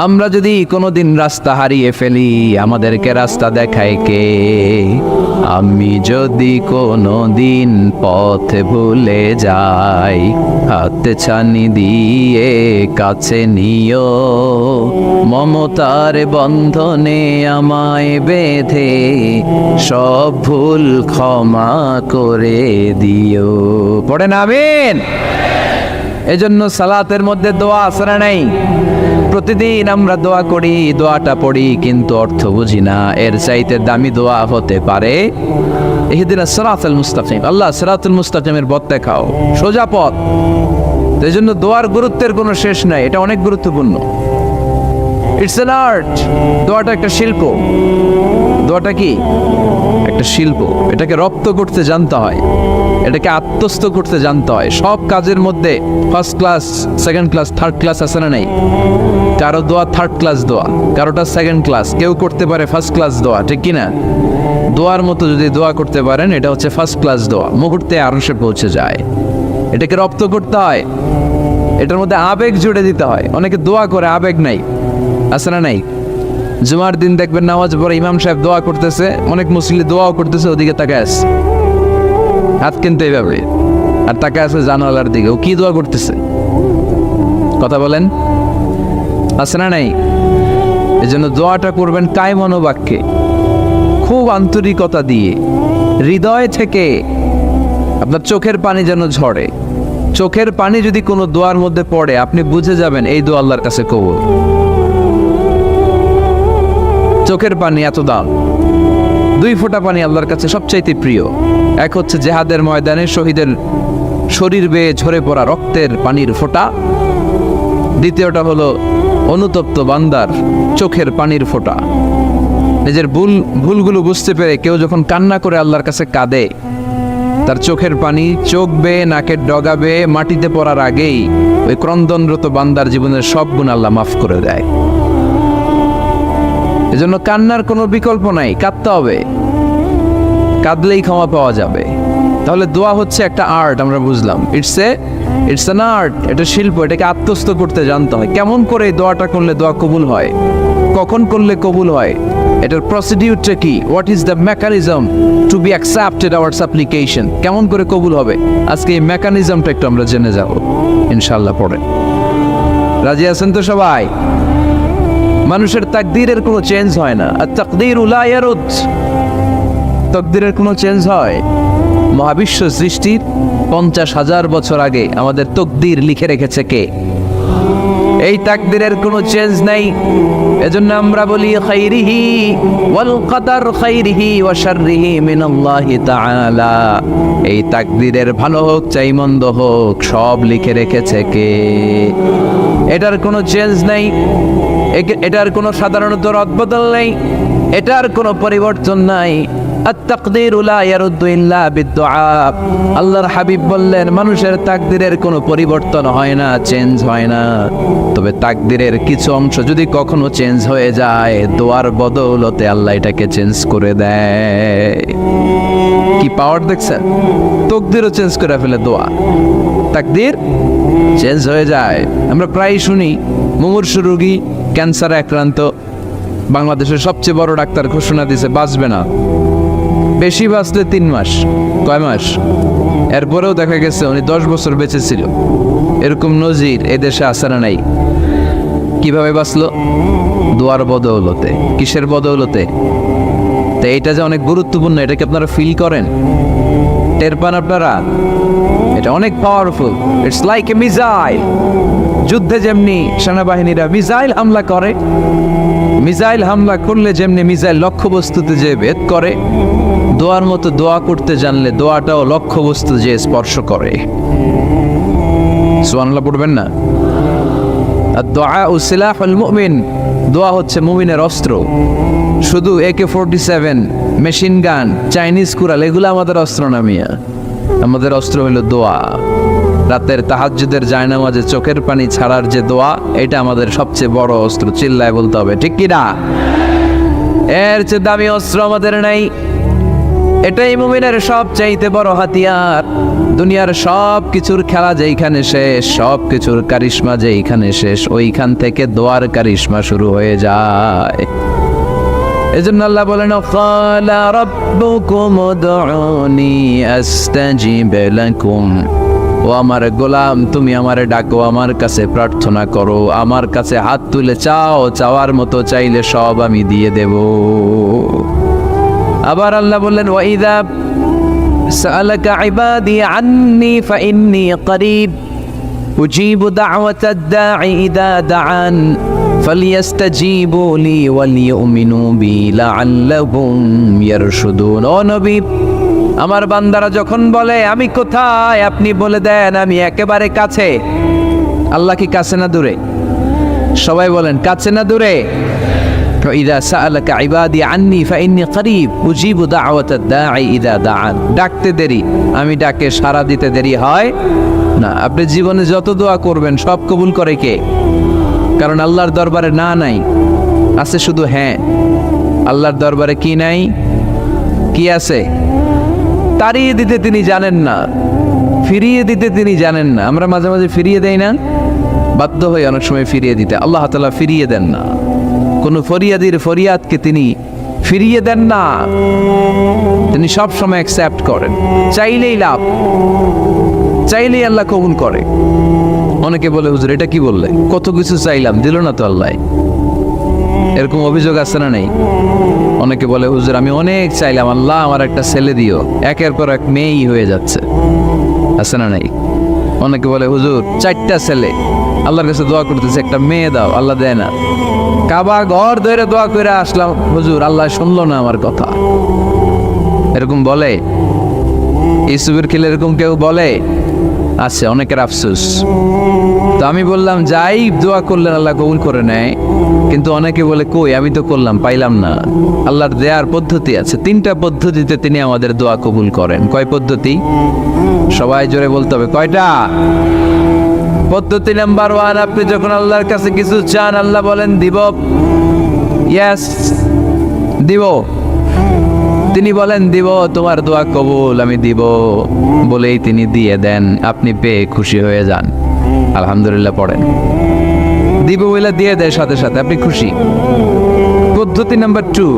আমরা যদি কোনোদিন রাস্তা হারিয়ে ফেলি, আমাদেরকে রাস্তা দেখায় কে? আমি যদি কোনোদিন পথ ভুলে যাই, হাতে ছানি দিয়ে কাছে নিও, মমতার বন্ধনে আমায় বেঁধে সব ভুল ক্ষমা করে দিও। পড়েন আমিন। এজন্য সালাতের মধ্যে দোয়া আছে না নাই? প্রতিদিন আমরা দোয়া করি, দোয়াটা পড়ি, কিন্তু অর্থ বুঝি না। এর চাইতে দামি দোয়া হতে পারে ইহদিনাস সিরাতাল মুস্তাকিম, আল্লাহ সিরাতুল মুস্তাকিমের পথ দেখাও, সোজা পথ। এই জন্য দোয়ার গুরুত্বের কোনো শেষ নাই, এটা অনেক গুরুত্বপূর্ণ। It's an art. দোয়াটা একটা শিল্প। দোয়াটা কি? একটা শিল্প। এটাকে রপ্ত করতে জানতে হয়, এটাকে আত্মস্থ করতে জানতে হয়। সব কাজের মধ্যে first class, second class, third class আছে না নাই? কারো দোয়া থার্ড ক্লাস দোয়া, কারোটা সেকেন্ড ক্লাস, কেউ করতে পারে ফার্স্ট ক্লাস দোয়া, ঠিক কিনা? দোয়ার মতো যদি দোয়া করতে পারেন, এটা হচ্ছে ফার্স্ট ক্লাস দোয়া, মুহূর্তে আরশে পৌঁছে যায়। এটাকে রপ্ত করতে হয়, এটার মধ্যে আবেগ জুড়ে দিতে হয়। অনেকে দোয়া করে আবেগ নাই, আছে না নাই? জুমার দিন দেখবেন নামাজ পড়ে ইমাম সাহেব দোয়া করতেছে, অনেক মুসল্লি দোয়াও করতেছে, ওদিকে তাকায় আছে, হাত কিন্তু এইভাবে, আর তাকায় আছে জানালার দিকে, ও কি দোয়া করতেছে? কথা বলেন, আছে না নাই? এই জন্য দোয়াটা করবেন কায় মনোবাক্যে, খুব আন্তরিকতা দিয়ে, হৃদয় থেকে। আপনার চোখের পানি যেন ঝরে। চোখের পানি যদি কোনো দোয়ার মধ্যে পড়ে, আপনি বুঝে যাবেন এই দোয়া আল্লাহর কাছে কবুল। চোখের পানি এত দাম। 2 ফোঁটা পানি আল্লাহর কাছে সবচাইতে প্রিয়। এক হচ্ছে জেহাদের ময়দানে শহীদের শরীর বেয়ে ঝরে পড়া রক্তের পানির ফোঁটা। দ্বিতীয়টা হলো অনুতপ্ত বান্দার চোখের পানির ফোঁটা, নিজের ভুলগুলো বুঝতে পেরে কেউ যখন কান্না করে আল্লাহর কাছে কাঁদে, তার চোখের পানি চোখ বেয়ে নাকের ডগা বেয়ে মাটিতে পড়ার আগেই ওই ক্রন্দনরত বান্দার জীবনের সব গুণ আল্লাহ মাফ করে দেয়। এজন্য কান্নার কোনো বিকল্প নাই, কাঁদতে হবে, কাঁদলেই ক্ষমা পাওয়া যাবে। তাহলে দোয়া হচ্ছে একটা আর্ট, আমরা বুঝলাম। ইটস অ্যান আর্ট, এটা শিল্প, এটাকে আত্মস্থ করতে জানতে হয়। কেমন করে এই দোয়াটা করলে দোয়া কবুল হয়, কখন করলে কবুল হয়, এটার প্রসিডিউরটা কি, what is the mechanism two be accepted hour সাপ্লিকেশন, কেমন করে কবুল হবে, আজকে এই মেকানিজমটা একটু আমরা জেনে যাব ইনশাআল্লাহ। পড়ে রাজি আছেন তো সবাই? মানুষের তাকদীরের কোনো চেঞ্জ হয় না। আর তাকদীরু লা ইয়ারুদ, তাকদীরের কোনো চেঞ্জ হয়? মহাবিশ্ব সৃষ্টির 50,000 বছর আগে আমাদের তাকদীর লিখে রেখেছে কে? এই তাকদীরের কোনো চেঞ্জ নাই। এজন্য আমরা বলি খাইরিহি ওয়াল কদর খাইরিহি ওয়া শাররিহি মিনাল্লাহি তাআলা। এই তাকদীরের ভালো হোক চাই মন্দ হোক সব লিখে রেখেছে কে? এটার কোনো চেঞ্জ নাই, এটার কোনো সাধারণত রদবদল নেই, এটার কোনো পরিবর্তন নাই। আত-তাকদীরু লা ইয়ারুদ্দু ইল্লা বিদ-দুআ। আল্লাহর হাবিব বললেন মানুষের তাকদীরের কোনো পরিবর্তন হয় না, চেঞ্জ হয় না। তবে তাকদীরের কিছু অংশ যদি কখনো চেঞ্জ হয়ে যায়, দোয়ার বদৌলতে আল্লাহ এটাকে চেঞ্জ করে দেয়। কি পাওয়ার দেখছেন? তাকদীরও চেঞ্জ করে ফেলে দোয়া, তাকদীর চেঞ্জ হয়ে যায়। আমরা প্রায় শুনি মুমূর্ষু রোগী, ক্যান্সারে আক্রান্ত, বাংলাদেশের সবচেয়ে বড় ডাক্তার ঘোষণা দিয়েছে বাঁচবে না, বেশি বাঁচলে 3 মাস। কয় মাস? এরপরেও দেখা গেছে উনি 10 বছর বেঁচে ছিল। এরকম নজির এদেশে আছে না নাই? কিভাবে বাঁচলো? দোয়ার বদৌলতে। কিসের বদৌলতে? তো এটা যে অনেক গুরুত্বপূর্ণ, এটা কি আপনারা ফিল করেন, টের পান আপনারা? এটা অনেক powerful. It's like a missile. যুদ্ধে যেমনি সেনাবাহিনীরা মিসাইল হামলা করে, মিসাইল হামলা করলে যেমনি মিসাইল লক্ষ্যবস্তুতে যে ভেদ করে, দোয়ার মতো দোয়া করতে জানলে দোয়াটাও লক্ষ্যবস্তু যে স্পর্শ করে। সুবহানাল্লাহ পড়বেন না? আদ-দুআউ সিলাহুল মুমিন। দোয়া হচ্ছে মুমিনের অস্ত্র। শুধু AK-47, মেশিন গান, চাইনিজ কুড়াল এগুলো আমাদের অস্ত্র না মিয়া। আমাদের অস্ত্র হলো দোয়া। রাতের তাহাজ্জুদের জায়নামাজে চোখের পানি ছাড়ার যে দোয়া, এটা আমাদের সবচেয়ে বড় অস্ত্র। চিল্লায় বলতে হবে, ঠিক কি না? এর চেয়ে দামি অস্ত্র আমাদের নাই। এটাই মুমিনের সবচাইতে বড় হাতিয়ার। দুনিয়ার সব কিছুর খেলা যেইখানে শেষ, সব কিছুর কারিশমা যেইখানে শেষ, ওইখান থেকে দোয়ার কারিশমা শুরু হয়ে যায়। এজন্য আল্লাহ বলেন ক্বালা রাব্বুকুম উদউনি আস্তাজিব লাকুম। ও আমার গোলাম, তুমি আমারে ডাকো, আমার কাছে প্রার্থনা করো, আমার কাছে হাত তুলে চাও, চাওয়ার মতো চাইলে সব আমি দিয়ে দেব। আবার আল্লাহ বললেন ওয়াইদা সাআলাকা ইবাদি আন্নী ফাইন্নী করিব উজিবু দাওয়াতাদ দাঈ ইযা দাআন ফালিয়াস্তাজিবু লি ওয়ালিউমিনু বি লাআল্লাহুম ইয়ারশুদুন। ও নবী, আমার বান্দারা যখন বলে আমি কোথায়, আপনি বলে দেন আমি একেবারে কাছে। আল্লাহ কি কাছে না দূরে? সবাই বলেন কাছে না দূরে? ইযা সাআলাকা ইবাদি আন্নী ফাইন্নী করিব উজিবু দাওয়াতাদ দাঈ ইযা দাআন। ডাকতে দেরি, আমি ডাকে সাড়া দিতে দেরি হয় না। আপনি জীবনে যত দোয়া করবেন সব কবুল করে কে? কারণ আল্লাহর দরবারে না নাই, আছে শুধু হ্যাঁ। আল্লাহর দরবারে কি নাই? কি আছে? তাড়িয়ে দিতে তিনি জানেন না, ফিরিয়ে দিতে তিনি জানেন না। আমরা মাঝে মাঝে ফিরিয়ে দেই না, বাধ্য হয়ে অনেক সময় ফিরিয়ে দিতে। আল্লাহ তাআলা ফিরিয়ে দেন না, কোন ফরিয়াদির ফরিয়াদকে তিনি ফিরিয়ে দেন না, তিনি সব সময় অ্যাকসেপ্ট করেন। চাইলেই লাভ, চাইলেই আল্লাহ কবুল করে। অনেকে বলে হুজুর এটা কি বললে, কত কিছু চাইলাম দিল না তো আল্লাহ। এরকম অভিযোগ আছে না নেই? অনেকে বলে হুজুর আমি অনেক চাইলাম, আল্লাহ আমার একটা ছেলে দিও, একের পর এক মেয়েই হয়ে যাচ্ছে। আছে না নাই? অনেকে বলে হুজুর 4টা ছেলে, আল্লাহর কাছে দোয়া করতেছে একটা মেয়ে দাও, আল্লাহ দেয় না। কাবা ঘর ধরে দোয়া করে আসলাম, হুজুর আল্লাহ শুনলো না আমার কথা। এরকম বলে? ইউসুফের খেলে এরকম কেউ বলে? আছে অনেকের আফসোস। তো আমি বললাম যাই দোয়া করলেন আল্লাহ কবুল করে নেয়, কিন্তু অনেকে বলে কই আমি তো করলাম পাইলাম না। আল্লাহর দেয়ার পদ্ধতি আছে, 3টা পদ্ধতিতে তিনি আমাদের দোয়া কবুল করেন। কয় পদ্ধতি? সবাই জোরে বলতে হবে, কয়টা? পদ্ধতি নাম্বার 1, আপনি যখন আল্লাহর কাছে কিছু চান আল্লাহ বলেন দিব, ইয়েস দিব। তিনি বলেন দিব, তোমার দোয়া কবুল, আমি দিব বলেই তিনি দিয়ে দেন, আপনি পেয়ে খুশি হয়ে যান, আলহামদুলিল্লাহ পড়েন। দিব বলে দিয়ে দেয় সাথে সাথে, আপনি খুশি। পদ্ধতি নাম্বার 2,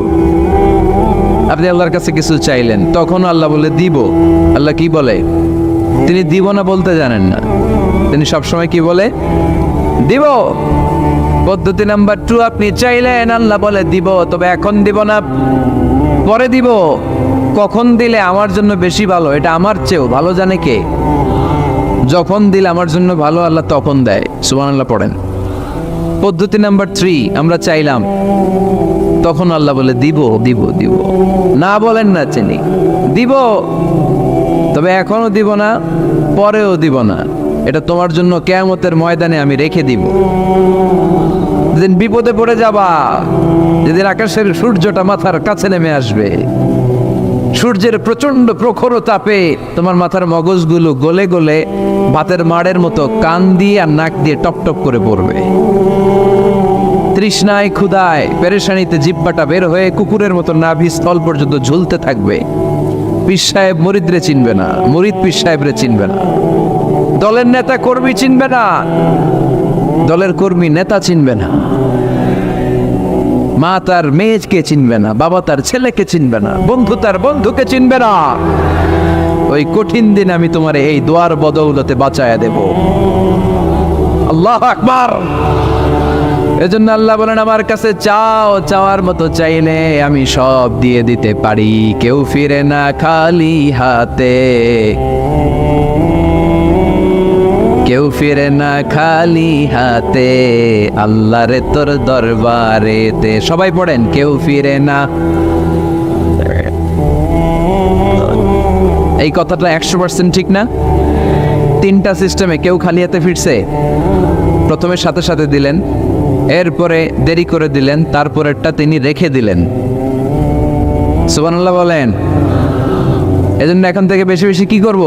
আপনি আল্লাহর কাছে কিছু চাইলেন, তখন আল্লাহ বলে দিব। আল্লাহ কি বলে? তিনি দিব না বলতে জানেন না, তিনি সবসময় কি বলে? দিব। পদ্ধতি নাম্বার 2, আপনি চাইলেন আল্লাহ বলে দিব, তবে এখন দিব না, পরে দিব। কখন দিলে আমার জন্য বেশি ভালো, এটা আমার চেয়েও ভালো জানে কে? যখন দিলে আমার জন্য ভালো আল্লাহ তখন দেয়, সুবহানাল্লাহ পড়েন। পদ্ধতি নাম্বার 3, আমরা চাইলাম, তখন আল্লাহ বলে দিব দিব দিব, না বলেন না চিনি দিব, তবে এখনো দিব না, পরেও দিব না, এটা তোমার জন্য কিয়ামতের ময়দানে আমি রেখে দিব। যেদিন বিপদে পড়ে যাবা, যেদিন আকাশের সূর্যটা মাথার কাছে নেমে আসবে, সূর্যের প্রচন্ড প্রখর তাপে তোমার মাথার মগজগুলো গলে গলে ভাতের মাড়ের মতো কান দিয়ে আর নাক দিয়ে টপ টপ করে পড়বে। তৃষ্ণায় ক্ষুধায় পেরেশানিতে জিহ্বাটা বের হয়ে কুকুরের মতো নাভি স্থল পর্যন্ত ঝুলতে থাকবে। পীর সাহেব মুরিদরে চিনবে না, মুরিদ পীর সাহেবরে চিনবে না, দলের নেতা কর্মী চিনবে না, দলের কর্মী নেতা চিনবে না, মা তার মেয়েকে চিনবে না, বাবা তার ছেলেকে চিনবে না, বন্ধু তার বন্ধুকে চিনবে না। ওই কঠিন দিন আমি তোমার এই দোয়ার বদৌলতে বাঁচায়া দেব। আল্লাহু আকবার। এজন্য আল্লাহ বলেন আমার কাছে চাও, চাওয়ার মতো চাইলে আমি সব দিয়ে দিতে পারি, কেউ ফিরে না খালি হাতে, কেউ ফিরে না খালি হাতে, আল্লাহরে তোর দরবারেতে। সবাই পড়েন, কেউ ফিরে না। এই কথাটা 100% ঠিক না? 3টা সিস্টেমে কেউ খালি হাতে ফিরছে? প্রথমে সাথে সাথে দিলেন, এরপরে দেরি করে দিলেন, তারপরেরটা তিনি রেখে দিলেন। সুবহানাল্লাহ বলেন। এজন্য এখন থেকে বেশি বেশি কি করব?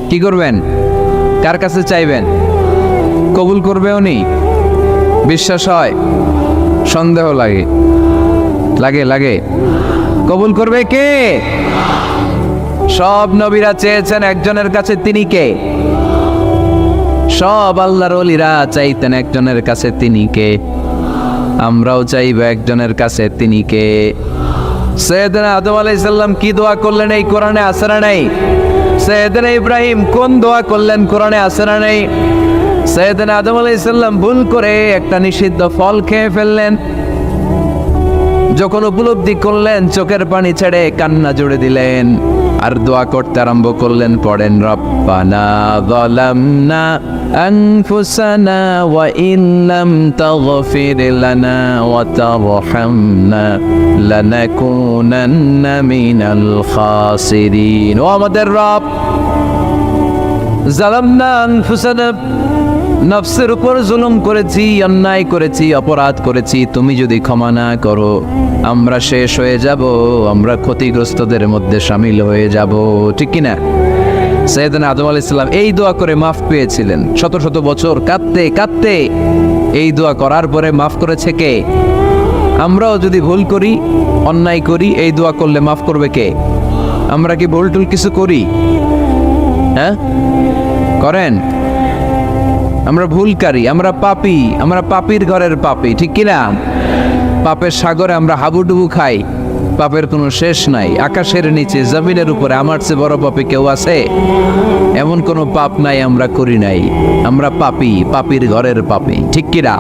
কি করবেন? কার কাছে চাইবেন? কবুল করবে উনি? বিশ্বাস হয়? সন্দেহ লাগে? লাগে লাগে? কবুল করবে কে? সব নবীরা চেয়েছেন একজনের কাছে, তিনি কে? সব আল্লাহর ওলিরা চাইতেন একজনের কাছে, তিনি কে? আমরাও চাইব একজনের কাছে, তিনি কে? সাইয়েদনা আদম আলাইহিস সালাম কি দোয়া করলেন এই কোরআনে আছে না নাই? সাইয়েদনা ইব্রাহিম কোন দোয়া করলেন কোরআনে আছে না নাই? সাইয়েদনা আদম আলাইহিস সালাম ভুল করে একটা নিষিদ্ধ ফল খেয়ে ফেললেন, যখন উপলব্ধি করলেন চোখের পানি ছেড়ে কান্না জুড়ে দিলেন আর দোয়া করতে আরম্ভ করলেন। পড়েন, রব্বানা যালামনা আনফুসানা ওয়া ইল্লাম তাগফির লানা ওয়া তারহামনা লানাকুনান্না মিনাল খাসিরিন। ও আমাদের রব, যালামনা আনফুসানা, নফসের উপর জুলুম করেছি, অন্যায় করেছি, অপরাধ করেছি, তুমি যদি ক্ষমা না করো আমরা শেষ হয়ে যাব, আমরা ক্ষতিগ্রস্তদের মধ্যে শামিল হয়ে যাব, ঠিক কিনা? সাইয়েদনা আদম আলাইহিস সালাম এই দোয়া করে মাফ পেয়েছিলেন। শত শত বছর কাঁদতে কাঁদতে এই দোয়া করার পরে মাফ করেছে কে? আমরাও যদি ভুল করি, অন্যায় করি, এই দোয়া করলে মাফ করবে কে? আমরা কি ভুল টুল কিছু করি? হ্যাঁ করেন? আমরা ভুলকারী, আমরা পাপী, আমরা পাপীর ঘরের পাপী, ঠিক কিনা? পাপের সাগরে আমরা হাবুডুবু খাই, পাপের কোনো শেষ নাই। আকাশের নিচে জমিনের উপরে আমার চেয়ে বড় পাপী কেউ আছে? এমন কোনো পাপ নাই আমরা করি নাই। আমরা পাপী, পাপীর ঘরের পাপী, ঠিক কিনা?